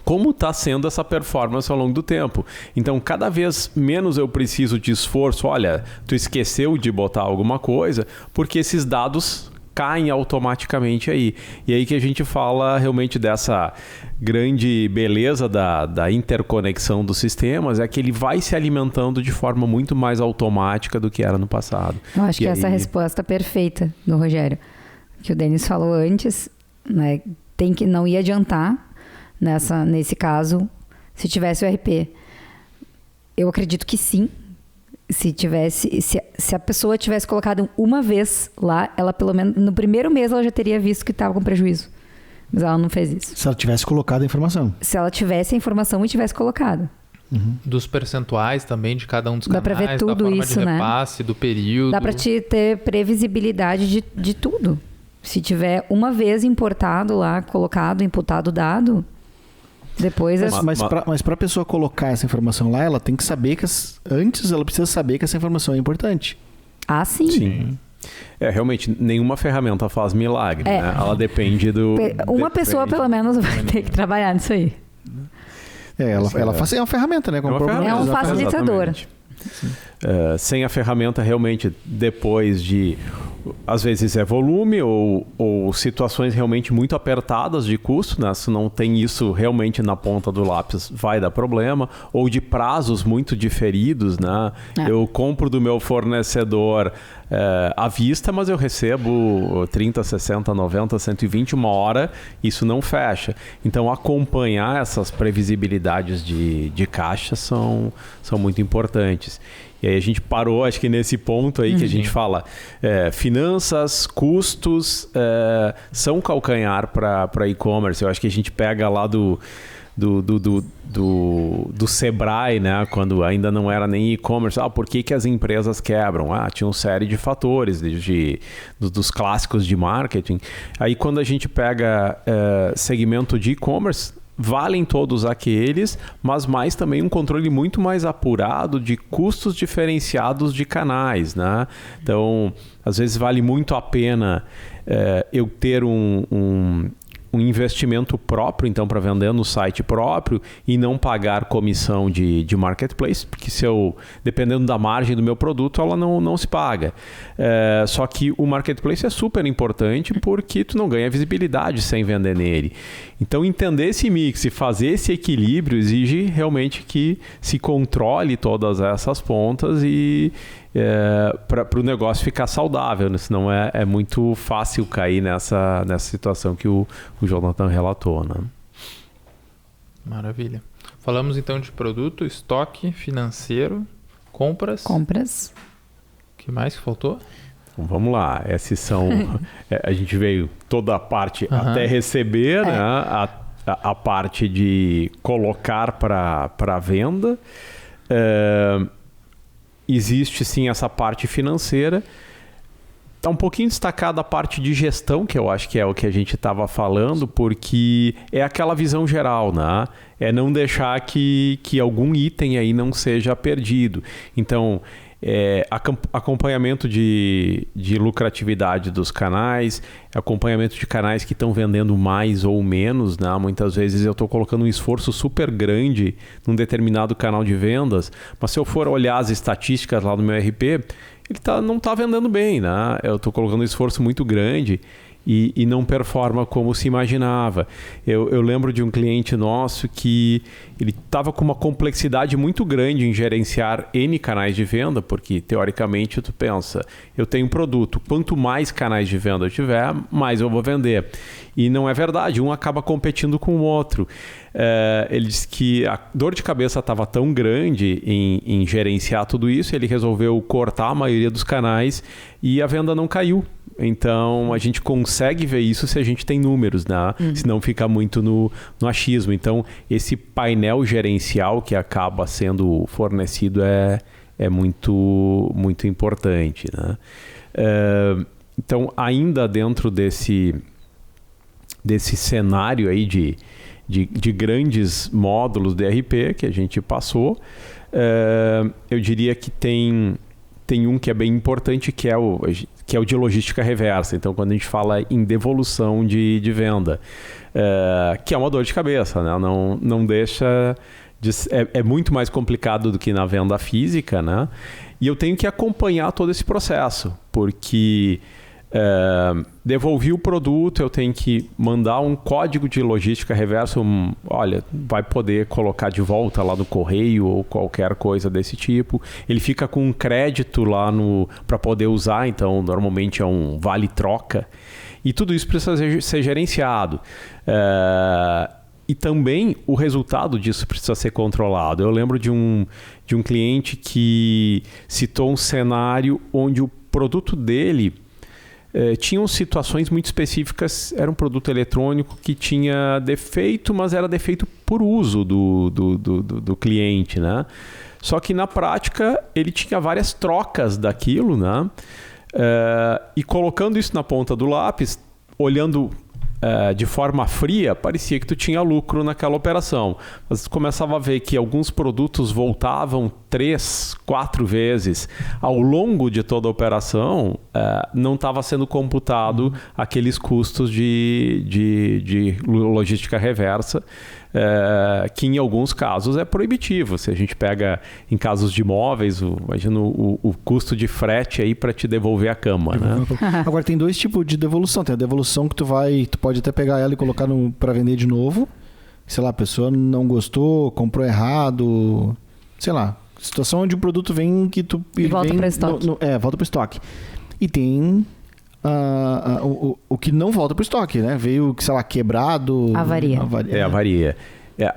como está sendo essa performance ao longo do tempo. Então, cada vez menos eu preciso de esforço. Olha, tu esqueceu de botar alguma coisa, porque esses dados caem automaticamente aí. E aí que a gente fala realmente dessa grande beleza da interconexão dos sistemas, é que ele vai se alimentando de forma muito mais automática do que era no passado. Eu acho que essa é a resposta perfeita do Rogério, que o Denis falou antes, né? Não ia adiantar nesse caso se tivesse o RP. Eu acredito que sim. Se a pessoa tivesse colocado uma vez lá, ela pelo menos no primeiro mês ela já teria visto que estava com prejuízo. Mas ela não fez isso. Se ela tivesse colocado a informação. Se ela tivesse a informação e tivesse colocado. Uhum. Dos percentuais também de cada um dos canais, dá pra ver tudo da forma isso, de repasse, né? Do período. Dá pra te ter previsibilidade de tudo. Se tiver uma vez importado lá, colocado, imputado, dado... Depois Mas para a pessoa colocar essa informação lá, ela tem que saber que antes ela precisa saber que essa informação é importante. Ah, sim. Sim. Realmente, nenhuma ferramenta faz milagre, né? Ela depende do... Uma pessoa, pelo menos, vai ter que trabalhar nisso aí. Ela é uma ferramenta, né? É um facilitador. Sem a ferramenta, realmente, depois de... Às vezes é volume ou situações realmente muito apertadas de custo, né? Se não tem isso realmente na ponta do lápis, vai dar problema. Ou de prazos muito diferidos, né? Eu compro do meu fornecedor à vista, mas eu recebo 30, 60, 90, 120, uma hora, isso não fecha. Então, acompanhar essas previsibilidades de caixa são muito importantes. E aí a gente parou, acho que nesse ponto aí que a gente fala, finanças, custos são calcanhar para e-commerce. Eu acho que a gente pega lá do do Sebrae, né? Quando ainda não era nem e-commerce. Por que as empresas quebram? Tinha uma série de fatores dos clássicos de marketing. Aí quando a gente pega segmento de e-commerce, valem todos aqueles, mas mais também um controle muito mais apurado de custos diferenciados de canais, né? Então, às vezes vale muito a pena eu ter um investimento próprio, então, para vender no site próprio e não pagar comissão de marketplace, porque dependendo da margem do meu produto, ela não se paga. Só que o marketplace é super importante porque tu não ganha visibilidade sem vender nele. Então, entender esse mix e fazer esse equilíbrio exige realmente que se controle todas essas pontas e para o negócio ficar saudável, né? Senão é muito fácil cair nessa situação que o Jonathan relatou, né? Maravilha. Falamos então de produto, estoque, financeiro, compras. O que mais que faltou? Então, vamos lá. Esses são... a gente veio toda a parte até receber, né? A parte de colocar para venda. Existe sim essa parte financeira. Está um pouquinho destacada a parte de gestão, que eu acho que é o que a gente estava falando, porque é aquela visão geral, né? É não deixar que algum item aí não seja perdido. Então, acompanhamento de lucratividade dos canais, acompanhamento de canais que estão vendendo mais ou menos, né? Muitas vezes eu estou colocando um esforço super grande num determinado canal de vendas, mas se eu for olhar as estatísticas lá no meu RP, ele não está vendendo bem, né? Eu estou colocando um esforço muito grande e não performa como se imaginava. Eu lembro de um cliente nosso que ele estava com uma complexidade muito grande em gerenciar N canais de venda, porque teoricamente tu pensa, eu tenho um produto, quanto mais canais de venda eu tiver, mais eu vou vender. E não é verdade, um acaba competindo com o outro. Ele disse que a dor de cabeça estava tão grande em gerenciar tudo isso, ele resolveu cortar a maioria dos canais e a venda não caiu. Então, a gente consegue ver isso se a gente tem números, né? Senão fica muito no achismo. Então, esse painel gerencial que acaba sendo fornecido é muito, muito importante, né? Então, ainda dentro desse cenário aí de grandes módulos de RP que a gente passou, eu diria que tem um que é bem importante, que é o de logística reversa. Então, quando a gente fala em devolução de venda, que é uma dor de cabeça, né? Não deixa... É muito mais complicado do que na venda física, né? E eu tenho que acompanhar todo esse processo, porque... devolvi o produto, eu tenho que mandar um código de logística reversa, olha, vai poder colocar de volta lá no correio ou qualquer coisa desse tipo. Ele fica com um crédito lá para poder usar, então normalmente é um vale-troca. E tudo isso precisa ser gerenciado. E também o resultado disso precisa ser controlado. Eu lembro de um cliente que citou um cenário onde o produto dele tinham situações muito específicas. Era um produto eletrônico que tinha defeito, mas era defeito por uso do cliente, né? Só que na prática ele tinha várias trocas daquilo, né? E colocando isso na ponta do lápis, olhando de forma fria, parecia que tu tinha lucro naquela operação. Mas tu começava a ver que alguns produtos voltavam 3, 4 vezes ao longo de toda a operação, não estava sendo computado aqueles custos de logística reversa, que em alguns casos é proibitivo. Se a gente pega em casos de imóveis, imagina o custo de frete aí para te devolver a cama, né? Agora tem dois tipos de devolução. Tem a devolução que tu pode até pegar ela e colocar para vender de novo. Sei lá, a pessoa não gostou, comprou errado, sei lá. Situação onde o produto vem que tu... E volta para estoque. Volta para estoque. E tem o que não volta para o estoque, né? Veio, sei lá, quebrado... Avaria. Avaria.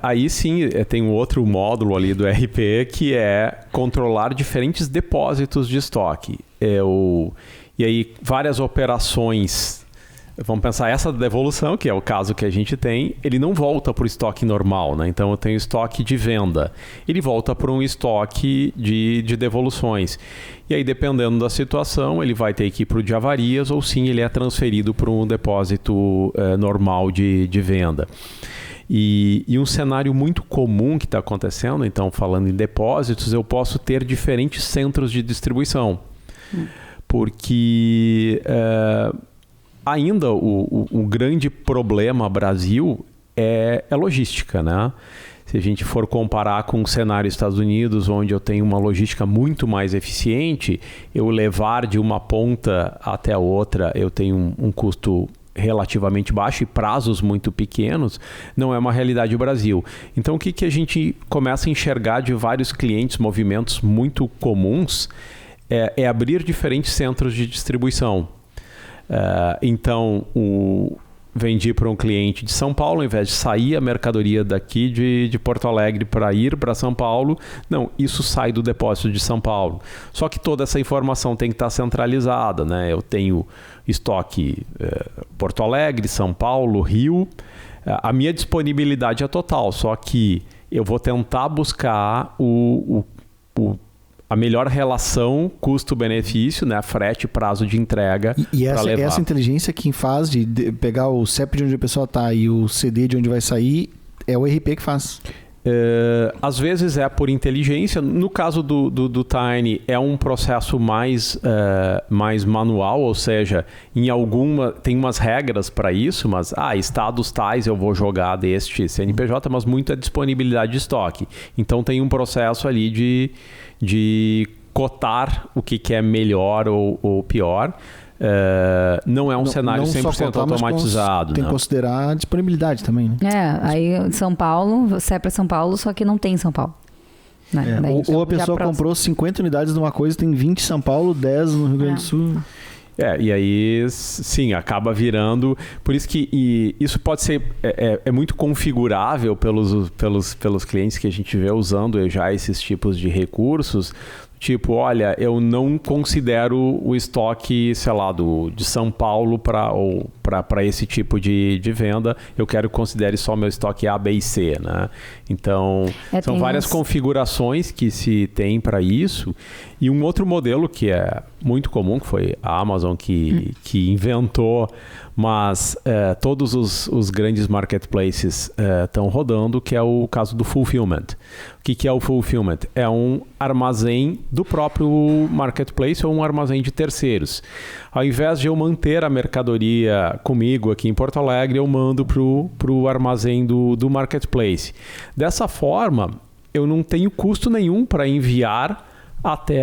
Aí sim, tem um outro módulo ali do RP que é controlar diferentes depósitos de estoque. E aí várias operações vamos pensar essa devolução, que é o caso que a gente tem, ele não volta para o estoque normal, né? Então eu tenho estoque de venda, ele volta para um estoque de devoluções. E aí, dependendo da situação, ele vai ter que ir para o de avarias ou sim, ele é transferido para um depósito normal de venda. E um cenário muito comum que está acontecendo, então falando em depósitos, eu posso ter diferentes centros de distribuição. Porque ainda o grande problema Brasil é logística, né? Se a gente for comparar com o cenário Estados Unidos, onde eu tenho uma logística muito mais eficiente, eu levar de uma ponta até a outra, eu tenho um custo relativamente baixo e prazos muito pequenos, não é uma realidade do Brasil. Então, o que a gente começa a enxergar de vários clientes, movimentos muito comuns, é abrir diferentes centros de distribuição. Então, vendi para um cliente de São Paulo, ao invés de sair a mercadoria daqui de Porto Alegre para ir para São Paulo, não, isso sai do depósito de São Paulo. Só que toda essa informação tem que estar centralizada, né? Eu tenho estoque Porto Alegre, São Paulo, Rio. A minha disponibilidade é total, só que eu vou tentar buscar a melhor relação custo-benefício, né? Frete, prazo de entrega. E essa inteligência quem faz de pegar o CEP de onde a pessoa está e o CD de onde vai sair, é o RP que faz. Às vezes é por inteligência. No caso do Tiny, é um processo mais manual, ou seja, tem umas regras para isso, mas estados tais eu vou jogar deste CNPJ, mas muita disponibilidade de estoque. Então tem um processo ali de cotar o que é melhor ou pior. Não é um cenário 100% automatizado. Tem que considerar a disponibilidade também, né? Aí São Paulo, você é para São Paulo, só que não tem em São Paulo. Né? Ou a pessoa comprou 50 unidades de uma coisa, tem 20 em São Paulo, 10 no Rio Grande do Sul. E aí, sim, acaba virando... Por isso que isso pode ser... É muito configurável pelos clientes que a gente vê usando já esses tipos de recursos. Tipo, olha, eu não considero o estoque, sei lá, de São Paulo para esse tipo de venda. Eu quero que considere só meu estoque A, B e C, né? Então, são várias configurações que se tem para isso. E um outro modelo que é muito comum, que foi a Amazon que inventou, mas todos os grandes marketplaces estão rodando, que é o caso do fulfillment. O que é o fulfillment? É um armazém do próprio marketplace ou um armazém de terceiros. Ao invés de eu manter a mercadoria comigo aqui em Porto Alegre, eu mando para o armazém do marketplace. Dessa forma, eu não tenho custo nenhum para enviar até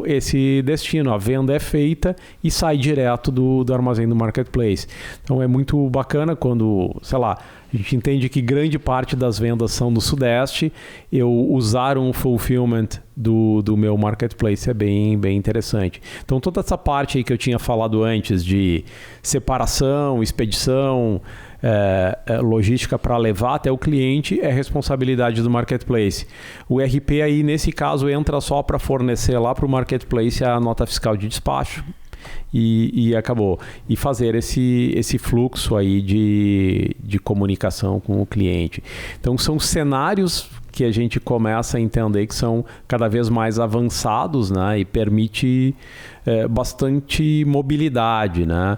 esse destino. A venda é feita e sai direto do armazém do marketplace. Então é muito bacana quando, sei lá, a gente entende que grande parte das vendas são do Sudeste. Eu usar um fulfillment do meu marketplace é bem, bem interessante. Então toda essa parte aí que eu tinha falado antes de separação, expedição, logística para levar até o cliente é responsabilidade do marketplace. O RP aí, nesse caso, entra só para fornecer lá para o marketplace a nota fiscal de despacho e acabou. E fazer esse fluxo aí de comunicação com o cliente. Então, são cenários que a gente começa a entender que são cada vez mais avançados, né? E permite bastante mobilidade, né?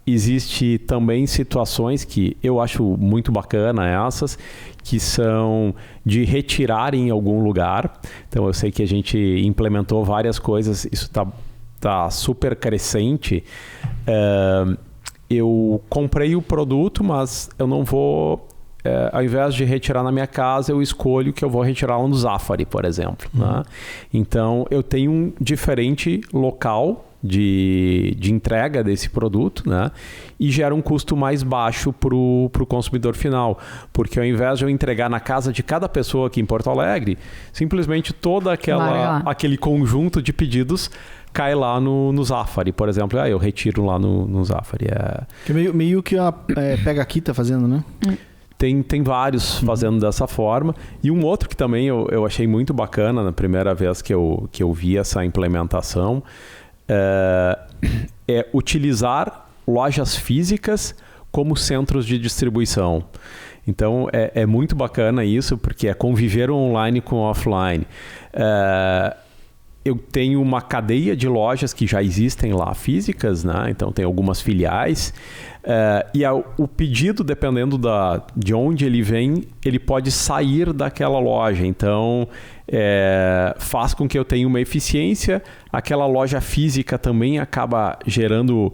Existe também situações que eu acho muito bacana essas, que são de retirar em algum lugar. Então eu sei que a gente implementou várias coisas, isso tá super crescente. Eu comprei o produto, mas eu não vou... ao invés de retirar na minha casa, eu escolho que eu vou retirar lá no Zafari, por exemplo. Né? Então eu tenho um diferente local de entrega desse produto, né? E gera um custo mais baixo para o consumidor final, porque ao invés de eu entregar na casa de cada pessoa aqui em Porto Alegre, simplesmente aquele conjunto de pedidos cai lá no Zafari, por exemplo. Eu retiro lá no Zafari. Que meio que a Pega Aqui tá fazendo, né? Tem vários fazendo dessa forma. E um outro que também eu achei muito bacana na primeira vez que eu vi essa implementação, é utilizar lojas físicas como centros de distribuição. Então, é muito bacana isso, porque é conviver online com offline. Eu tenho uma cadeia de lojas que já existem lá físicas, né? Então tem algumas filiais, o pedido, dependendo de onde ele vem, ele pode sair daquela loja. Então faz com que eu tenha uma eficiência. Aquela loja física também acaba gerando,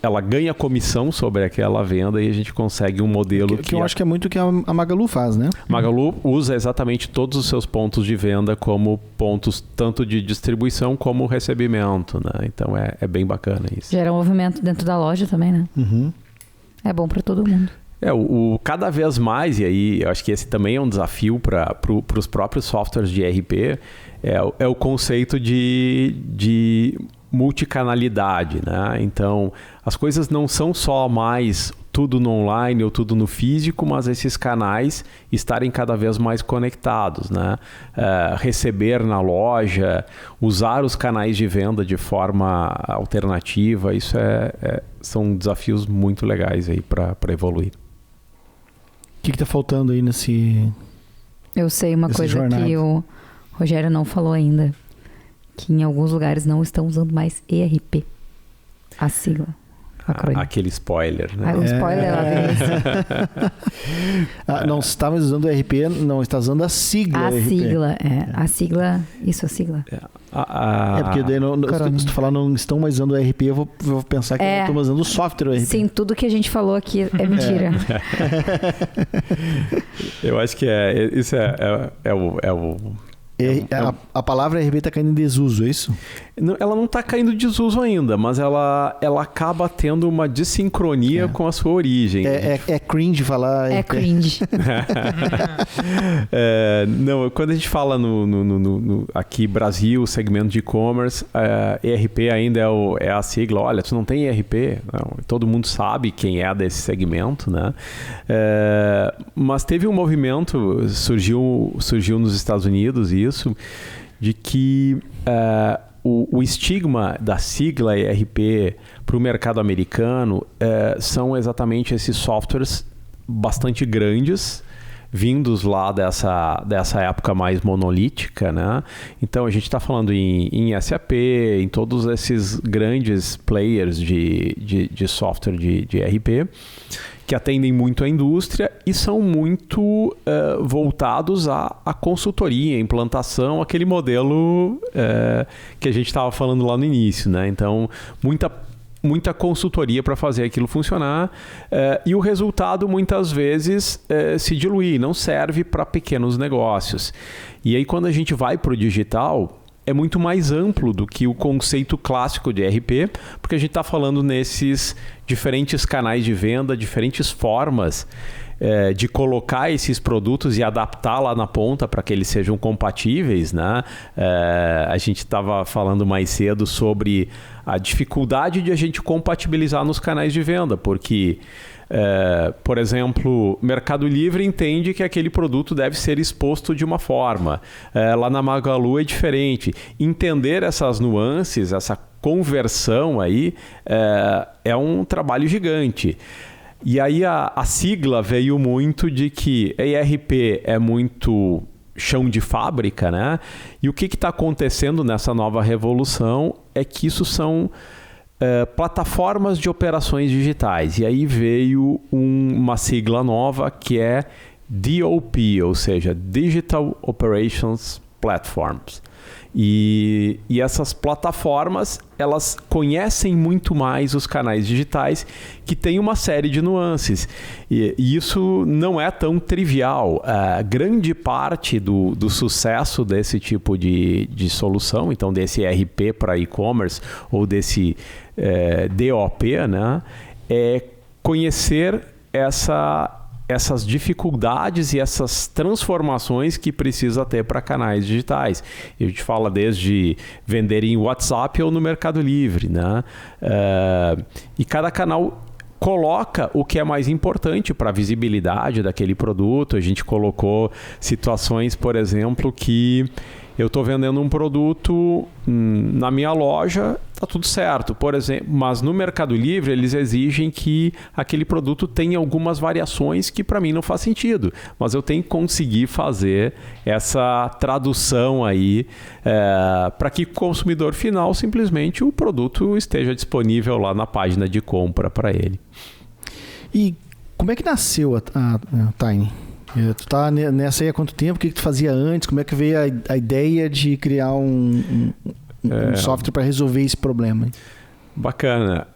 ela ganha comissão sobre aquela venda e a gente consegue um modelo que eu acho que é muito o que a Magalu faz, né? Magalu usa exatamente todos os seus pontos de venda como pontos tanto de distribuição como recebimento, né? Então é bem bacana isso. Gera um movimento dentro da loja também, né? Uhum. É bom para todo mundo. Cada vez mais, e aí eu acho que esse também é um desafio para os próprios softwares de ERP, é o conceito de multicanalidade, né? Então, as coisas não são só mais tudo no online ou tudo no físico, mas esses canais estarem cada vez mais conectados, né? Receber na loja, usar os canais de venda de forma alternativa, isso são desafios muito legais aí para evoluir. O que está faltando aí nesse... Eu sei uma coisa jornada que o Rogério não falou ainda, que em alguns lugares não estão usando mais ERP, a sigla. Aquele spoiler, né? O spoiler lá dentro. Não está mais usando o ERP, não está usando a sigla. A ERP. sigla, a sigla. Porque daí se tu falar não estão mais usando o ERP, eu vou pensar que eu estou usando o software ERP. Sim, tudo que a gente falou aqui é mentira. Eu acho que isso é o... A palavra ERP está caindo em desuso, é isso? Ela não está caindo em desuso ainda, mas ela acaba tendo uma desincronia com a sua origem. É cringe falar... É cringe. Não, quando a gente fala aqui Brasil, segmento de e-commerce, ERP ainda é a sigla. Olha, tu não tem ERP? Não, todo mundo sabe quem é desse segmento, né? Mas teve um movimento, surgiu nos Estados Unidos isso, de que o estigma da sigla ERP para o mercado americano são exatamente esses softwares bastante grandes, vindos lá dessa época mais monolítica, né? Então a gente está falando em SAP, em todos esses grandes players de software de ERP, que atendem muito a indústria e são muito voltados à consultoria, implantação, aquele modelo que a gente estava falando lá no início, né? Então, muita consultoria para fazer aquilo funcionar e o resultado muitas vezes se diluir, não serve para pequenos negócios. E aí quando a gente vai para o digital, é muito mais amplo do que o conceito clássico de ERP, porque a gente está falando nesses diferentes canais de venda, diferentes formas de colocar esses produtos e adaptar lá na ponta para que eles sejam compatíveis, né? A gente estava falando mais cedo sobre a dificuldade de a gente compatibilizar nos canais de venda, porque... por exemplo, Mercado Livre entende que aquele produto deve ser exposto de uma forma. Lá na Magalu é diferente. Entender essas nuances, essa conversão aí, é um trabalho gigante. E aí a sigla veio muito de que ERP é muito chão de fábrica, né? E o que está acontecendo nessa nova revolução é que isso são... plataformas de operações digitais. E aí veio uma sigla nova que é DOP, ou seja, Digital Operations Platforms. E essas plataformas, elas conhecem muito mais os canais digitais, que tem uma série de nuances. E isso não é tão trivial. Grande parte do sucesso desse tipo de solução, então desse ERP para e-commerce ou desse DOP, né, é conhecer essas dificuldades e essas transformações que precisa ter para canais digitais. A gente fala desde vender em WhatsApp ou no Mercado Livre, né? E cada canal coloca o que é mais importante para a visibilidade daquele produto. A gente colocou situações, por exemplo, que eu estou vendendo um produto na minha loja, tá tudo certo, por exemplo, mas no Mercado Livre eles exigem que aquele produto tenha algumas variações que para mim não faz sentido, mas eu tenho que conseguir fazer essa tradução aí para que o consumidor final simplesmente o produto esteja disponível lá na página de compra para ele. E como é que nasceu a Tiny? Tu tá nessa aí há quanto tempo? O que tu fazia antes? Como é que veio a ideia de criar um software para resolver esse problema? Bacana.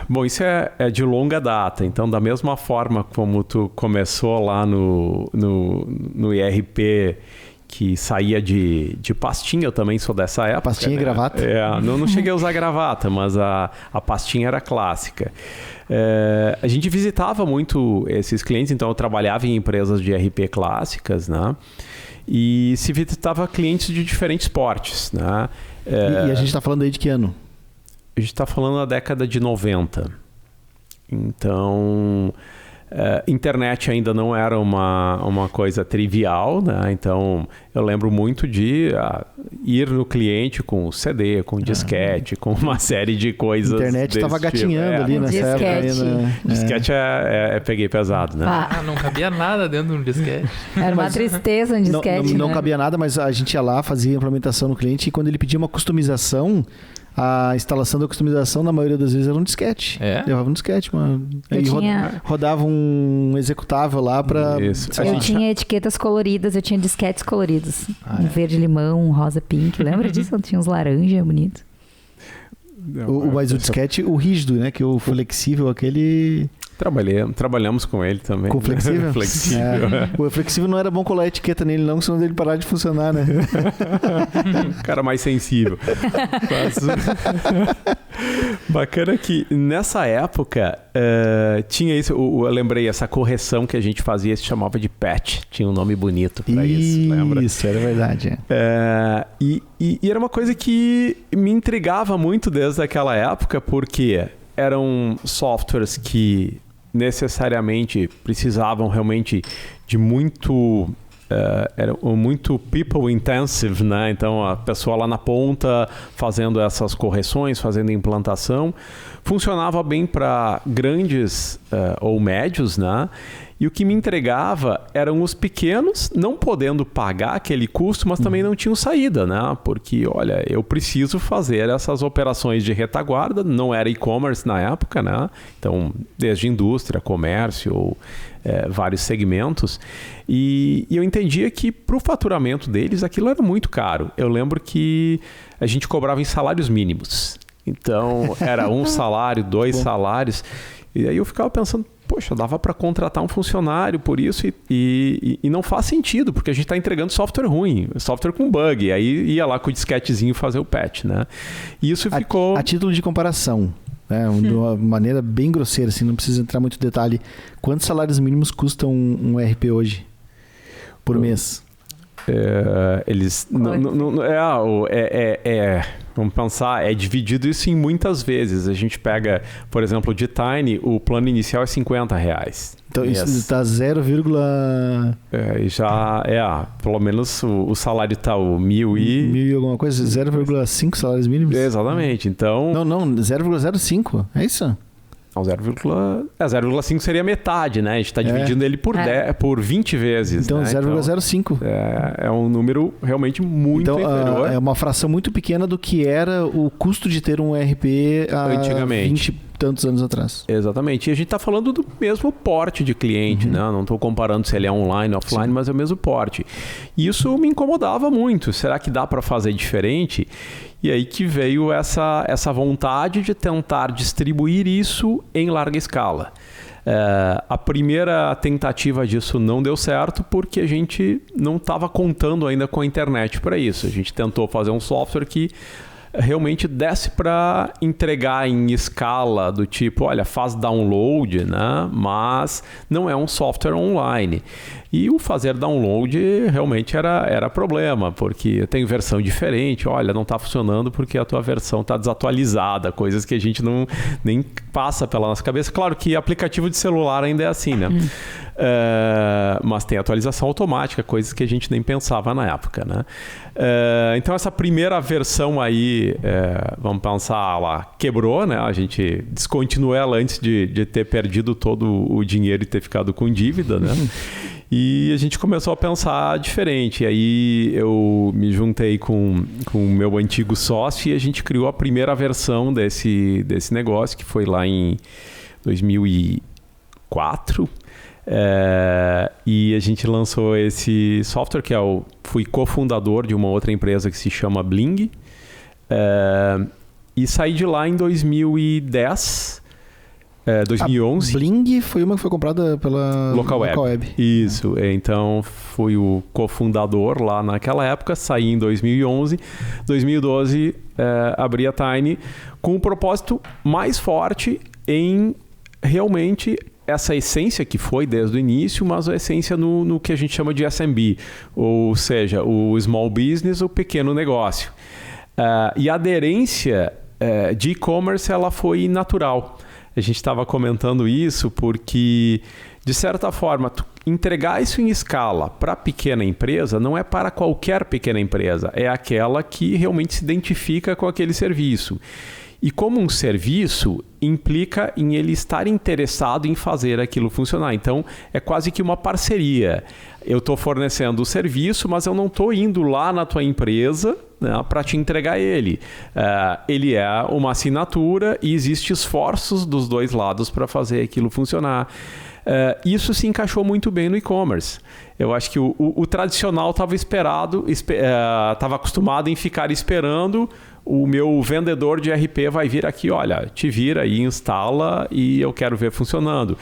Bom, isso é de longa data. Então, da mesma forma como tu começou lá no IRP, que saía de pastinha, eu também sou dessa época. Pastinha, né? E gravata? Não cheguei a usar gravata, mas a pastinha era clássica. A gente visitava muito esses clientes, então eu trabalhava em empresas de ERP clássicas, né? E se visitava clientes de diferentes portes, né? E a gente está falando aí de que ano? A gente está falando da década de 90. Então, internet ainda não era uma coisa trivial, né? Então, eu lembro muito de ir no cliente com CD, com disquete, com uma série de coisas. A internet estava gatinhando ali nessa época. Disquete peguei pesado, né? Não cabia nada dentro de um disquete. Era uma tristeza um disquete. Não cabia nada, mas a gente ia lá, fazia a implementação no cliente e quando ele pedia uma customização, a instalação da customização, na maioria das vezes, era um disquete. Levava um disquete, aí rodava um executável lá para... Eu tinha etiquetas coloridas, eu tinha disquetes coloridos. Um verde-limão, um rosa-pink. Lembra disso? Tinha uns laranja bonito. Mas o disquete, o rígido, né? Que o flexível, aquele... Trabalhamos com ele também. Com o flexível? Flexível. O flexível não era bom colar a etiqueta nele não, senão ele parar de funcionar, né? Cara mais sensível. Bacana que nessa época tinha isso, eu lembrei, essa correção que a gente fazia se chamava de patch, tinha um nome bonito para isso, lembra? Isso, era verdade. E era uma coisa que me intrigava muito desde aquela época, porque eram softwares que necessariamente precisavam realmente de muito... era muito people intensive, né? Então a pessoa lá na ponta fazendo essas correções, fazendo implantação, funcionava bem para grandes ou médios, né? E o que me entregava eram os pequenos, não podendo pagar aquele custo, mas também não tinham saída, né? Porque, olha, eu preciso fazer essas operações de retaguarda, não era e-commerce na época, né? Então, desde indústria, comércio, ou vários segmentos. E eu entendia que para o faturamento deles, aquilo era muito caro. Eu lembro que a gente cobrava em salários mínimos. Então, era um salário, 2 salários. E aí eu ficava pensando, poxa, dava para contratar um funcionário por isso e não faz sentido, porque a gente está entregando software ruim, software com bug. Aí ia lá com o disquetezinho fazer o patch, né? E isso ficou... A título de comparação, né? De uma maneira bem grosseira, assim, não precisa entrar muito detalhe. Quantos salários mínimos custam um ERP hoje por mês? Eles... Vamos pensar, é dividido isso em muitas vezes. A gente pega, por exemplo, de Tiny, o plano inicial é R$50. Então isso está 0, pelo menos o salário está o 1.000 e alguma coisa, 0,5 salários mínimos? Exatamente, então... Não, 0,05, é isso? Não, 0,5 seria metade, né? A gente está dividindo ele por 20 vezes. Então, né? 0,05. É um número realmente muito inferior. É uma fração muito pequena do que era o custo de ter um ERP antigamente. 20 e tantos anos atrás. Exatamente. E a gente está falando do mesmo porte de cliente, né? Não estou comparando se ele é online, offline, mas é o mesmo porte. E isso me incomodava muito. Será que dá para fazer diferente? E aí que veio essa vontade de tentar distribuir isso em larga escala. A primeira tentativa disso não deu certo porque a gente não estava contando ainda com a internet para isso. A gente tentou fazer um software que realmente desse para entregar em escala do tipo, olha, faz download, né? Mas não é um software online. E o fazer download realmente era problema, porque eu tenho versão diferente, olha, não está funcionando porque a tua versão está desatualizada, coisas que a gente nem passa pela nossa cabeça. Claro que aplicativo de celular ainda é assim, né? Mas tem atualização automática, coisas que a gente nem pensava na época, né? Então essa primeira versão aí, vamos pensar, ela quebrou, né? A gente descontinuou ela antes de ter perdido todo o dinheiro e ter ficado com dívida, né? E a gente começou a pensar diferente. E aí eu me juntei com o meu antigo sócio e a gente criou a primeira versão desse negócio, que foi lá em 2004. E a gente lançou esse software, que fui cofundador de uma outra empresa que se chama Bling. E saí de lá em 2010. 2011. A Bling foi uma que foi comprada pela Local Web. Isso. Então, fui o cofundador lá naquela época, saí em 2011. 2012, abri a Tiny com um propósito mais forte em realmente essa essência que foi desde o início, mas a essência no que a gente chama de SMB, ou seja, o small business, o pequeno negócio. E a aderência de e-commerce ela foi natural. A gente estava comentando isso porque, de certa forma, entregar isso em escala para pequena empresa não é para qualquer pequena empresa, é aquela que realmente se identifica com aquele serviço. E como um serviço, implica em ele estar interessado em fazer aquilo funcionar. Então, é quase que uma parceria. Eu estou fornecendo o serviço, mas eu não estou indo lá na tua empresa, né, para te entregar ele. Ele é uma assinatura e existem esforços dos dois lados para fazer aquilo funcionar. Isso se encaixou muito bem no e-commerce. Eu acho que o tradicional estava estava acostumado em ficar esperando. O meu vendedor de RP vai vir aqui, olha, te vira aí, instala e eu quero ver funcionando.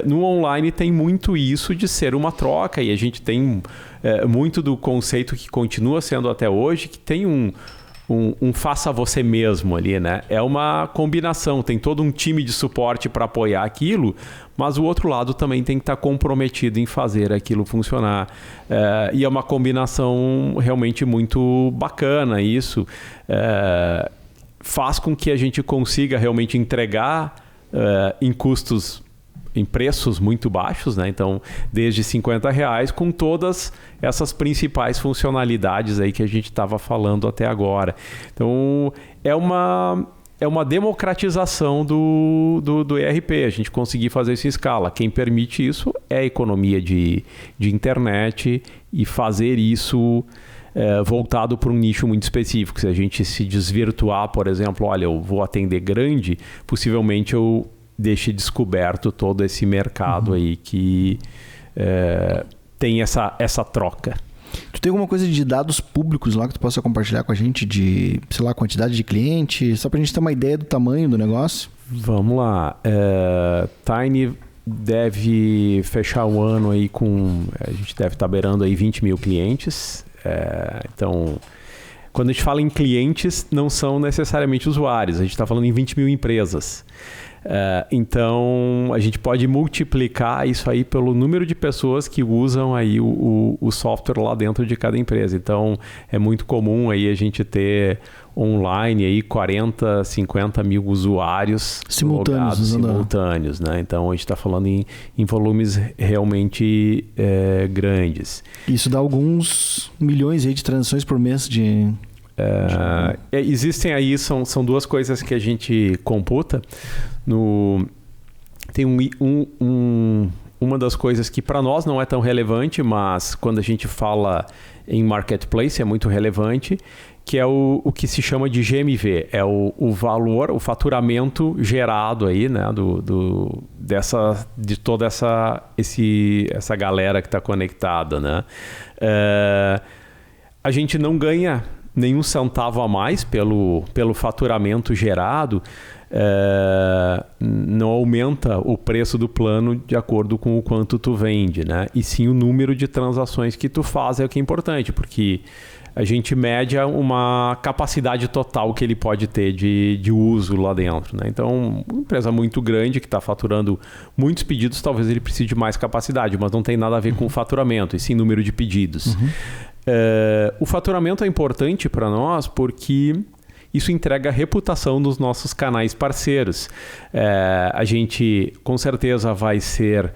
No online tem muito isso de ser uma troca e a gente tem muito do conceito que continua sendo até hoje, que tem um faça você mesmo ali, né? É uma combinação, tem todo um time de suporte para apoiar aquilo, mas o outro lado também tem que estar comprometido em fazer aquilo funcionar. E é uma combinação realmente muito bacana isso. Faz com que a gente consiga realmente entregar em preços muito baixos, né? Então, desde R$50 com todas essas principais funcionalidades aí que a gente estava falando até agora. Então, é uma democratização do ERP, a gente conseguir fazer isso em escala. Quem permite isso é a economia de internet e fazer isso voltado para um nicho muito específico. Se a gente se desvirtuar, por exemplo, olha, eu vou atender grande, possivelmente eu deixe descoberto todo esse mercado aí que tem essa troca. Tu tem alguma coisa de dados públicos lá que tu possa compartilhar com a gente de, sei lá, quantidade de cliente, só pra gente ter uma ideia do tamanho do negócio? Vamos lá. Tiny deve fechar o ano aí a gente deve estar beirando aí 20 mil clientes. Então, quando a gente fala em clientes, não são necessariamente usuários, a gente está falando em 20 mil empresas. Então, a gente pode multiplicar isso aí pelo número de pessoas que usam aí o software lá dentro de cada empresa. Então, é muito comum aí a gente online aí 40, 50 mil usuários simultâneos, né? Então, a gente está falando em volumes realmente grandes. Isso dá alguns milhões aí de transações por mês de... Existem aí, são duas coisas que a gente computa. Tem uma das coisas que para nós não é tão relevante, mas quando a gente fala em marketplace é muito relevante, que é o que se chama de GMV, é o valor, o faturamento gerado aí, né, de toda essa galera que está conectada, né? A gente não ganha nenhum centavo a mais pelo faturamento gerado, não aumenta o preço do plano de acordo com o quanto tu vende, né? E sim o número de transações que tu faz é o que é importante, porque a gente mede uma capacidade total que ele pode ter de uso lá dentro, né? Então, uma empresa muito grande que está faturando muitos pedidos, talvez ele precise de mais capacidade, mas não tem nada a ver com o faturamento, e sim número de pedidos. O faturamento é importante para nós porque isso entrega a reputação dos nossos canais parceiros. A gente, com certeza, vai ser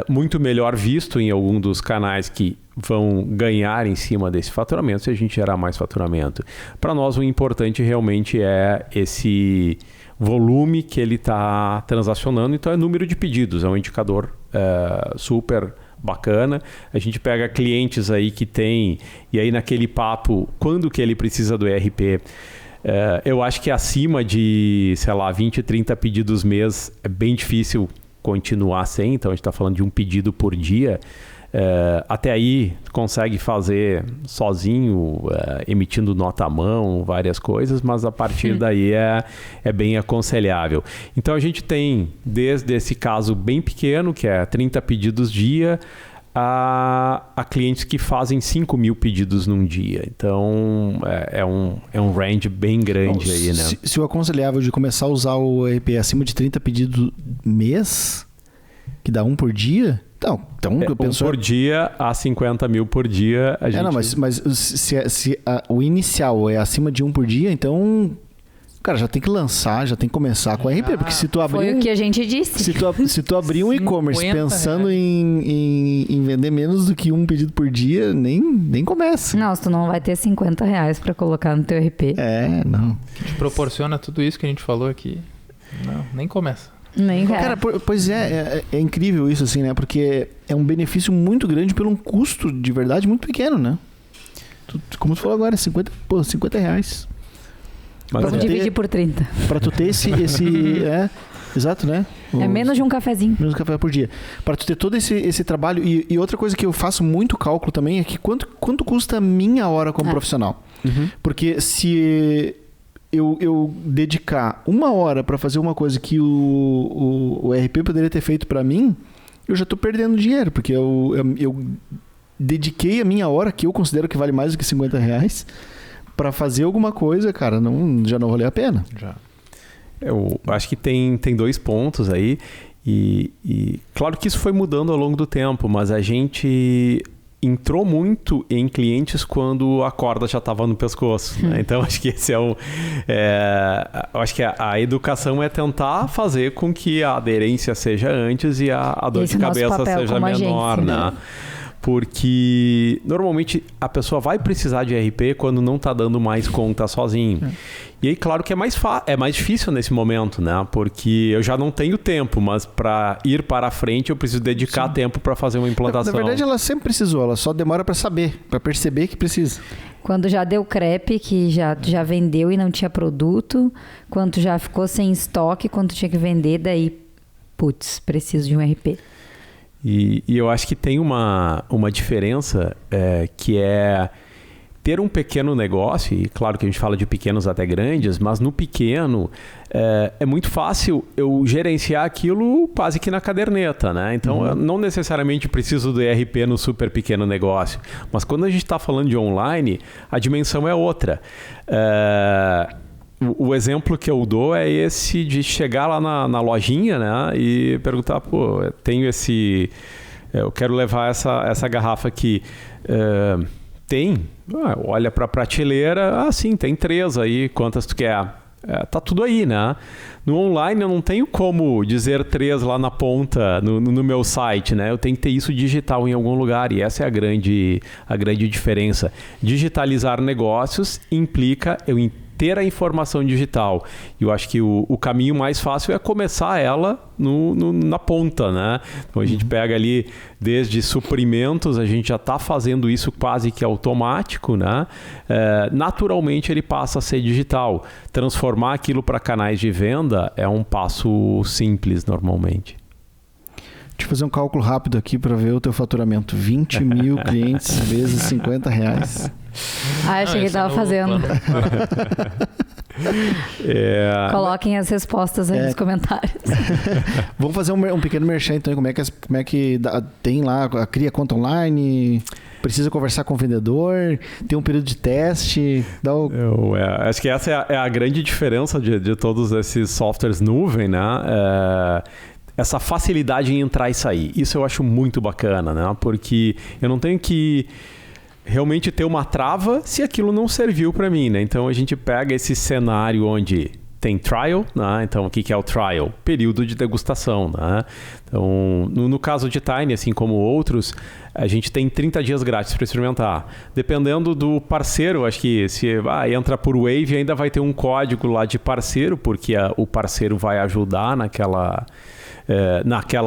muito melhor visto em algum dos canais que vão ganhar em cima desse faturamento se a gente gerar mais faturamento. Para nós, o importante realmente é esse volume que ele está transacionando, então é número de pedidos, é um indicador super bacana. A gente pega clientes aí que tem, e aí naquele papo, quando que ele precisa do ERP? Eu acho que acima de, 20, 30 pedidos mês é bem difícil continuar sem, então a gente está falando de um pedido por dia. Até aí consegue fazer sozinho, emitindo nota à mão, várias coisas, mas a partir daí é bem aconselhável. Então a gente tem desde esse caso bem pequeno, que é 30 pedidos dia, a clientes que fazem 5 mil pedidos num dia. Então é um range bem grande aí, né? Se o aconselhável de começar a usar o ERP acima de 30 pedidos mês, que dá um por dia... Então eu penso... por dia a 50 mil por dia. A gente... mas se o inicial é acima de um por dia, então... Cara, já tem que lançar, já tem que começar com a RP, porque se tu abrir... Foi o que a gente disse. Se tu abrir um e-commerce pensando em vender menos do que um pedido por dia, nem começa. Não, tu não vai ter 50 reais pra colocar no teu RP. Não. Te proporciona tudo isso que a gente falou aqui. Não, nem começa. Cara, pois é incrível isso, assim, né? Porque é um benefício muito grande por um custo de verdade muito pequeno, né? Como tu falou agora, 50 reais. Pra dividir por 30. Pra tu ter esse exato, né? É menos de um cafezinho. Menos um café por dia. Pra tu ter todo esse trabalho. E outra coisa que eu faço muito cálculo também é que quanto custa a minha hora como profissional. Uhum. Porque se... Eu dedicar 1 hora para fazer uma coisa que o RP poderia ter feito para mim, eu já estou perdendo dinheiro, porque eu dediquei a minha hora, que eu considero que vale mais do que 50 reais, para fazer alguma coisa, cara, já não valeu a pena. Já. Eu acho que tem 2 pontos aí, e claro que isso foi mudando ao longo do tempo, mas a gente... entrou muito em clientes quando a corda já estava no pescoço, né? Então acho que esse acho que a educação é tentar fazer com que a aderência seja antes e a dor de cabeça seja menor, né? Porque normalmente a pessoa vai precisar de RP quando não está dando mais conta sozinho. E aí, claro que é mais difícil nesse momento, né? Porque eu já não tenho tempo, mas para ir para a frente eu preciso dedicar tempo para fazer uma implantação. Na verdade, ela sempre precisou, ela só demora para saber, para perceber que precisa. Quando já deu crepe, que já vendeu e não tinha produto, quando já ficou sem estoque, quando tinha que vender, daí, preciso de um RP. E eu acho que tem uma diferença que é ter um pequeno negócio, e claro que a gente fala de pequenos até grandes, mas no pequeno é muito fácil eu gerenciar aquilo quase que na caderneta, né? Então eu não necessariamente preciso do ERP no super pequeno negócio, mas quando a gente está falando de online, a dimensão é outra. O exemplo que eu dou é esse de chegar lá na lojinha, né, e perguntar, tenho eu quero levar essa garrafa aqui, tem? Olha para a prateleira, sim, tem 3 aí, quantas tu quer? Tá tudo aí, né? No online eu não tenho como dizer 3 lá na ponta no meu site, né? Eu tenho que ter isso digital em algum lugar, e essa é a grande diferença. Digitalizar negócios implica eu ter a informação digital. Eu acho que o caminho mais fácil é começar ela na ponta, né? Então a gente pega ali desde suprimentos, a gente já está fazendo isso quase que automático, né? Naturalmente ele passa a ser digital. Transformar aquilo para canais de venda é um passo simples normalmente. Deixa eu fazer um cálculo rápido aqui para ver o teu faturamento. 20 mil clientes vezes 50 reais. Achei que estava fazendo. Coloquem as respostas aí nos comentários. Vamos fazer um pequeno merchan então. Como é que tem lá, cria conta online, precisa conversar com o vendedor, tem um período de teste. Acho que essa é a grande diferença de todos esses softwares nuvem, né? Essa facilidade em entrar e sair. Isso eu acho muito bacana, né? Porque eu não tenho que realmente ter uma trava se aquilo não serviu para mim, né? Então a gente pega esse cenário onde tem trial, né? Então o que é o trial? Período de degustação, né? Então no caso de Tiny, assim como outros, a gente tem 30 dias grátis para experimentar. Dependendo do parceiro, acho que se entra por Wave ainda vai ter um código lá de parceiro, porque o parceiro vai ajudar naquela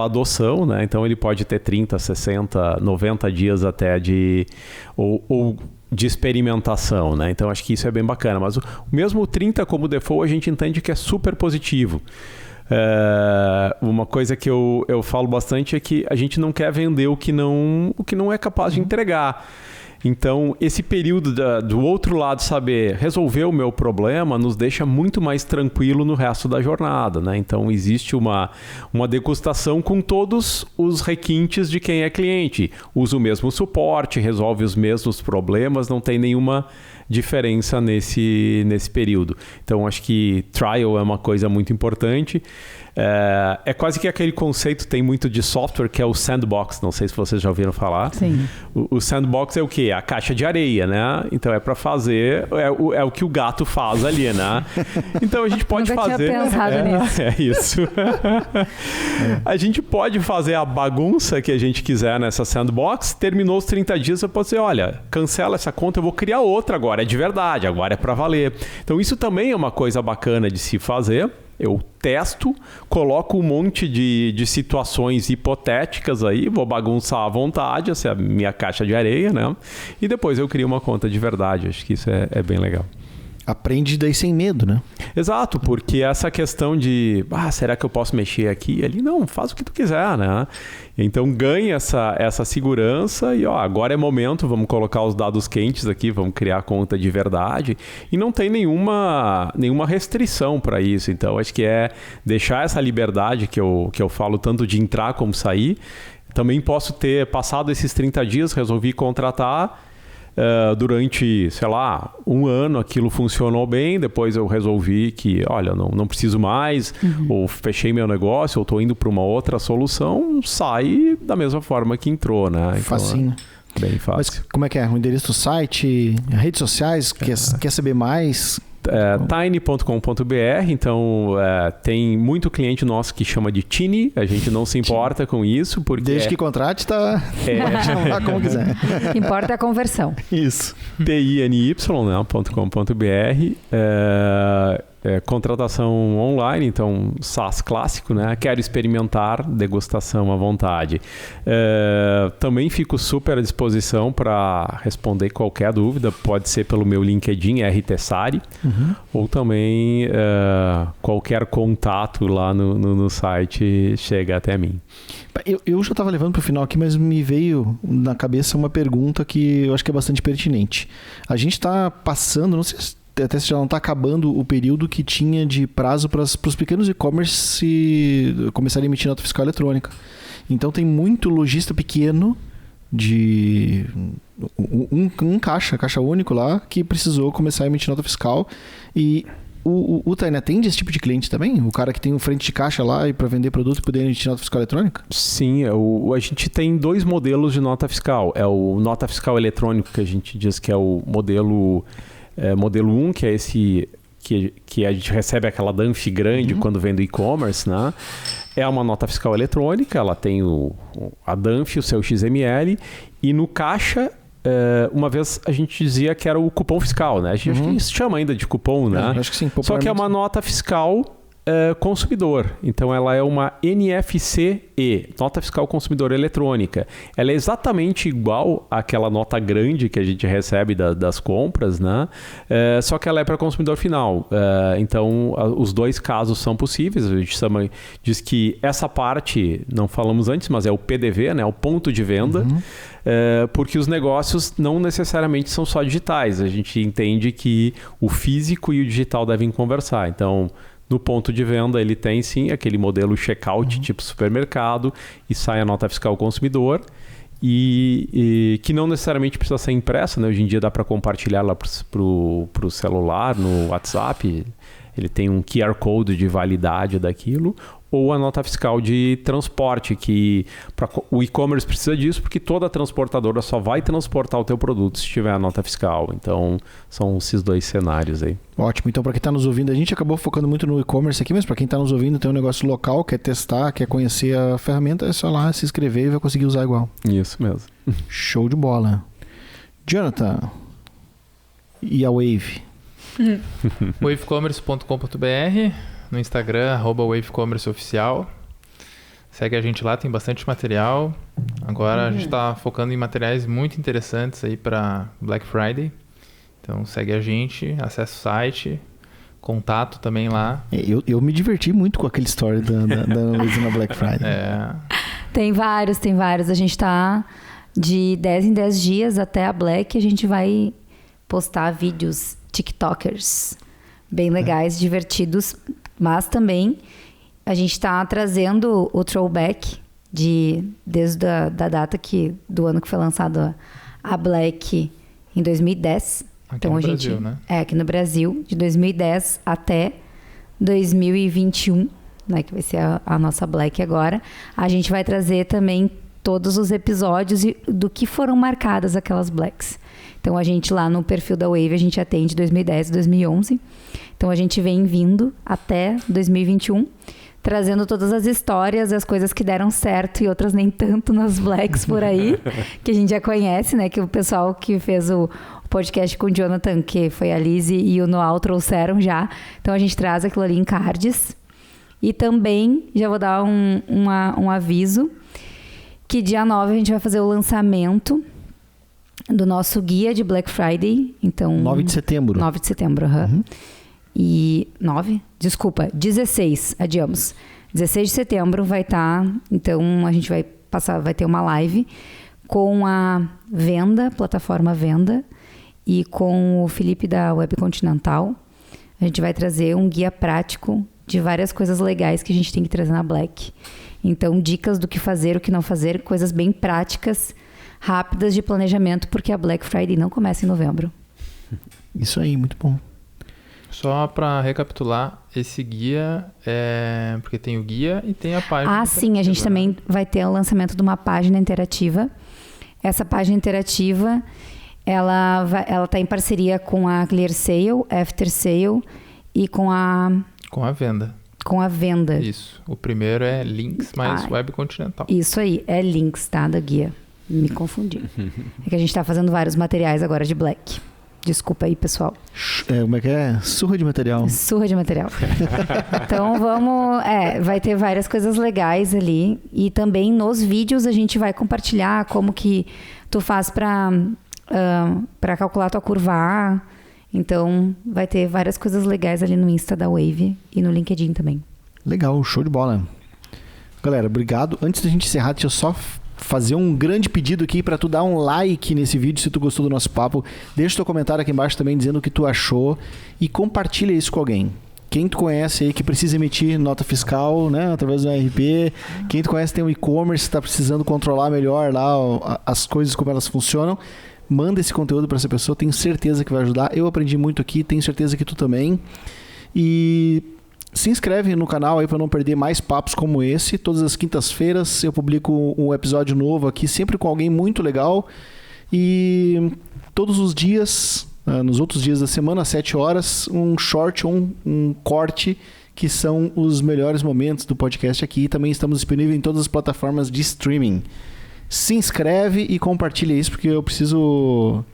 adoção, né? Então ele pode ter 30, 60, 90 dias até de experimentação, né? Então acho que isso é bem bacana, mas mesmo o 30 como default a gente entende que é super positivo. Uma coisa que eu falo bastante é que a gente não quer vender o que não é capaz de entregar. Então, esse período do outro lado saber resolver o meu problema nos deixa muito mais tranquilo no resto da jornada, né? Então, existe uma degustação com todos os requintes de quem é cliente. Usa o mesmo suporte, resolve os mesmos problemas, não tem nenhuma diferença nesse período. Então, acho que trial é uma coisa muito importante. É quase que aquele conceito tem muito de software que é o sandbox, não sei se vocês já ouviram falar. Sim. O sandbox é o quê? A caixa de areia, né? Então é para fazer, é o que o gato faz ali, né? Então a gente pode Nunca fazer... tinha pensado nisso. É isso. A gente pode fazer a bagunça que a gente quiser nessa sandbox, terminou os 30 dias, eu posso dizer, olha, cancela essa conta, eu vou criar outra agora, é de verdade, agora é para valer. Então isso também é uma coisa bacana de se fazer. Eu testo, coloco um monte de situações hipotéticas aí, vou bagunçar à vontade, essa é a minha caixa de areia, né? E depois eu crio uma conta de verdade. Acho que isso é bem legal. Aprende daí sem medo, né? Exato, porque essa questão de será que eu posso mexer aqui e ali? Não, faz o que tu quiser, né? Então ganha essa segurança e agora é momento, vamos colocar os dados quentes aqui, vamos criar a conta de verdade e não tem nenhuma restrição para isso. Então acho que é deixar essa liberdade que eu falo tanto de entrar como sair. Também posso ter passado esses 30 dias, resolvi contratar. Durante, sei lá, um ano aquilo funcionou bem, depois eu resolvi que, olha, não preciso mais, ou fechei meu negócio, ou estou indo para uma outra solução, sai da mesma forma que entrou, né? Então, facinho. Bem fácil. Mas como é que é? O endereço do site, redes sociais, quer saber mais? Tiny.com.br, então tem muito cliente nosso que chama de Tiny, a gente não se importa com isso, porque... Desde que contrate, pode chamar como quiser. O que importa é a conversão. Isso. tiny.com.br, contratação online, então SaaS clássico, né? Quero experimentar, degustação à vontade. Também fico super à disposição para responder qualquer dúvida, pode ser pelo meu LinkedIn, RTSari, ou também qualquer contato lá no site chega até mim. Eu já estava levando para o final aqui, mas me veio na cabeça uma pergunta que eu acho que é bastante pertinente. A gente está passando, não sei se até se já não está acabando o período que tinha de prazo para os pequenos e-commerce começarem a emitir nota fiscal eletrônica. Então tem muito lojista pequeno de um caixa único lá que precisou começar a emitir nota fiscal. E o Tiny atende esse tipo de cliente também? O cara que tem um frente de caixa lá e para vender produto e poder emitir nota fiscal eletrônica? Sim, a gente tem dois modelos de nota fiscal. É o nota fiscal eletrônico, que a gente diz que é o modelo 1, que é esse que a gente recebe aquela DANF grande quando vem do e-commerce, né? É uma nota fiscal eletrônica, ela tem a DANF, o seu XML, e no caixa, uma vez a gente dizia que era o cupom fiscal, né? A gente acho que se chama ainda de cupom, né? Acho que sim, só que é uma nota fiscal consumidor. Então ela é uma NFC-E, nota fiscal consumidor eletrônica. Ela é exatamente igual àquela nota grande que a gente recebe das compras, né? Só que ela é para consumidor final. Então os dois casos são possíveis. A gente diz que essa parte, não falamos antes, mas é o PDV, né? O ponto de venda. Porque os negócios não necessariamente são só digitais. A gente entende que o físico e o digital devem conversar. Então, no ponto de venda, ele tem sim aquele modelo checkout tipo supermercado e sai a nota fiscal consumidor e que não necessariamente precisa ser impressa, né? Hoje em dia dá para compartilhar lá para o celular, no WhatsApp. Ele tem um QR Code de validade daquilo. ou a nota fiscal de transporte, que o e-commerce precisa disso porque toda transportadora só vai transportar o teu produto se tiver a nota fiscal. Então, são esses 2 cenários aí. Ótimo. Então, para quem está nos ouvindo, a gente acabou focando muito no e-commerce aqui, mas para quem está nos ouvindo, tem um negócio local, quer testar, quer conhecer a ferramenta, é só lá se inscrever e vai conseguir usar igual. Isso mesmo. Show de bola. Jonathan, e a Wave? wavecommerce.com.br, no Instagram, @wavecommerceoficial. Segue a gente lá, tem bastante material. Agora a gente está focando em materiais muito interessantes aí para Black Friday. Então segue a gente, acessa o site, contato também lá. Eu me diverti muito com aquele story da Luísa na Black Friday. Tem vários. A gente tá de 10 em 10 dias até a Black. A gente vai postar vídeos TikTokers bem legais, divertidos. Mas também a gente está trazendo o throwback desde a data do ano que foi lançado a Black em 2010. Aqui então, no Brasil, né? Aqui no Brasil, de 2010 até 2021, né, que vai ser a nossa Black agora. A gente vai trazer também todos os episódios do que foram marcadas aquelas Blacks. Então, a gente lá no perfil da Wave, a gente atende 2010 e 2011. Então, a gente vem vindo até 2021, trazendo todas as histórias, as coisas que deram certo e outras nem tanto nas Blacks por aí, que a gente já conhece, né? Que o pessoal que fez o podcast com o Jonathan, que foi a Lizzie e o Noal, trouxeram já. Então, a gente traz aquilo ali em cards. E também, já vou dar um aviso, que dia 9 a gente vai fazer o lançamento do nosso guia de Black Friday. Então, 9 de setembro. 9 de setembro, uhum. E 9? Desculpa, 16, adiamos. 16 de setembro vai estar, então a gente vai ter uma live com a Venda, plataforma Venda, e com o Felipe da Web Continental. A gente vai trazer um guia prático de várias coisas legais que a gente tem que trazer na Black. Então, dicas do que fazer, o que não fazer, coisas bem práticas, rápidas de planejamento, porque a Black Friday não começa em novembro. Isso aí, muito bom. Só para recapitular, esse guia porque tem o guia e tem a página. Sim, a gente também vai ter o lançamento de uma página interativa. Essa página interativa, ela está em parceria com a Clear Sale, After Sale e com a Venda. Com a Venda. Isso. O primeiro é Links mais Web Continental. Isso aí, é Links, tá? Da guia. Me confundi. É que a gente está fazendo vários materiais agora de Black. Desculpa aí, pessoal. Como é que é? Surra de material. Surra de material. Então vamos... vai ter várias coisas legais ali. E também nos vídeos a gente vai compartilhar como que tu faz para calcular tua curva A. Então vai ter várias coisas legais ali no Insta da Wave e no LinkedIn também. Legal, show de bola. Galera, obrigado. Antes da gente encerrar, deixa eu só fazer um grande pedido aqui para tu dar um like nesse vídeo se tu gostou do nosso papo. Deixa teu comentário aqui embaixo também dizendo o que tu achou e compartilha isso com alguém. Quem tu conhece aí que precisa emitir nota fiscal, né, através do RP, quem tu conhece tem um e-commerce, está precisando controlar melhor lá as coisas, como elas funcionam, manda esse conteúdo para essa pessoa, tenho certeza que vai ajudar. Eu aprendi muito aqui, tenho certeza que tu também. E se inscreve no canal aí para não perder mais papos como esse. Todas as quintas-feiras eu publico um episódio novo aqui, sempre com alguém muito legal. E todos os dias, nos outros dias da semana, às 7 horas, um short ou um corte, que são os melhores momentos do podcast aqui. Também estamos disponíveis em todas as plataformas de streaming. Se inscreve e compartilha isso, porque eu preciso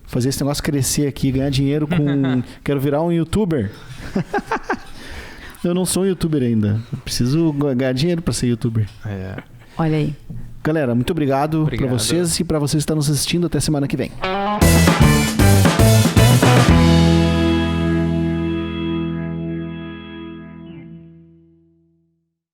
fazer esse negócio crescer aqui, ganhar dinheiro com... Quero virar um youtuber. Eu não sou youtuber ainda. Eu preciso ganhar dinheiro para ser youtuber. Olha aí. Galera, muito obrigado para vocês e para vocês que estão nos assistindo. Até semana que vem.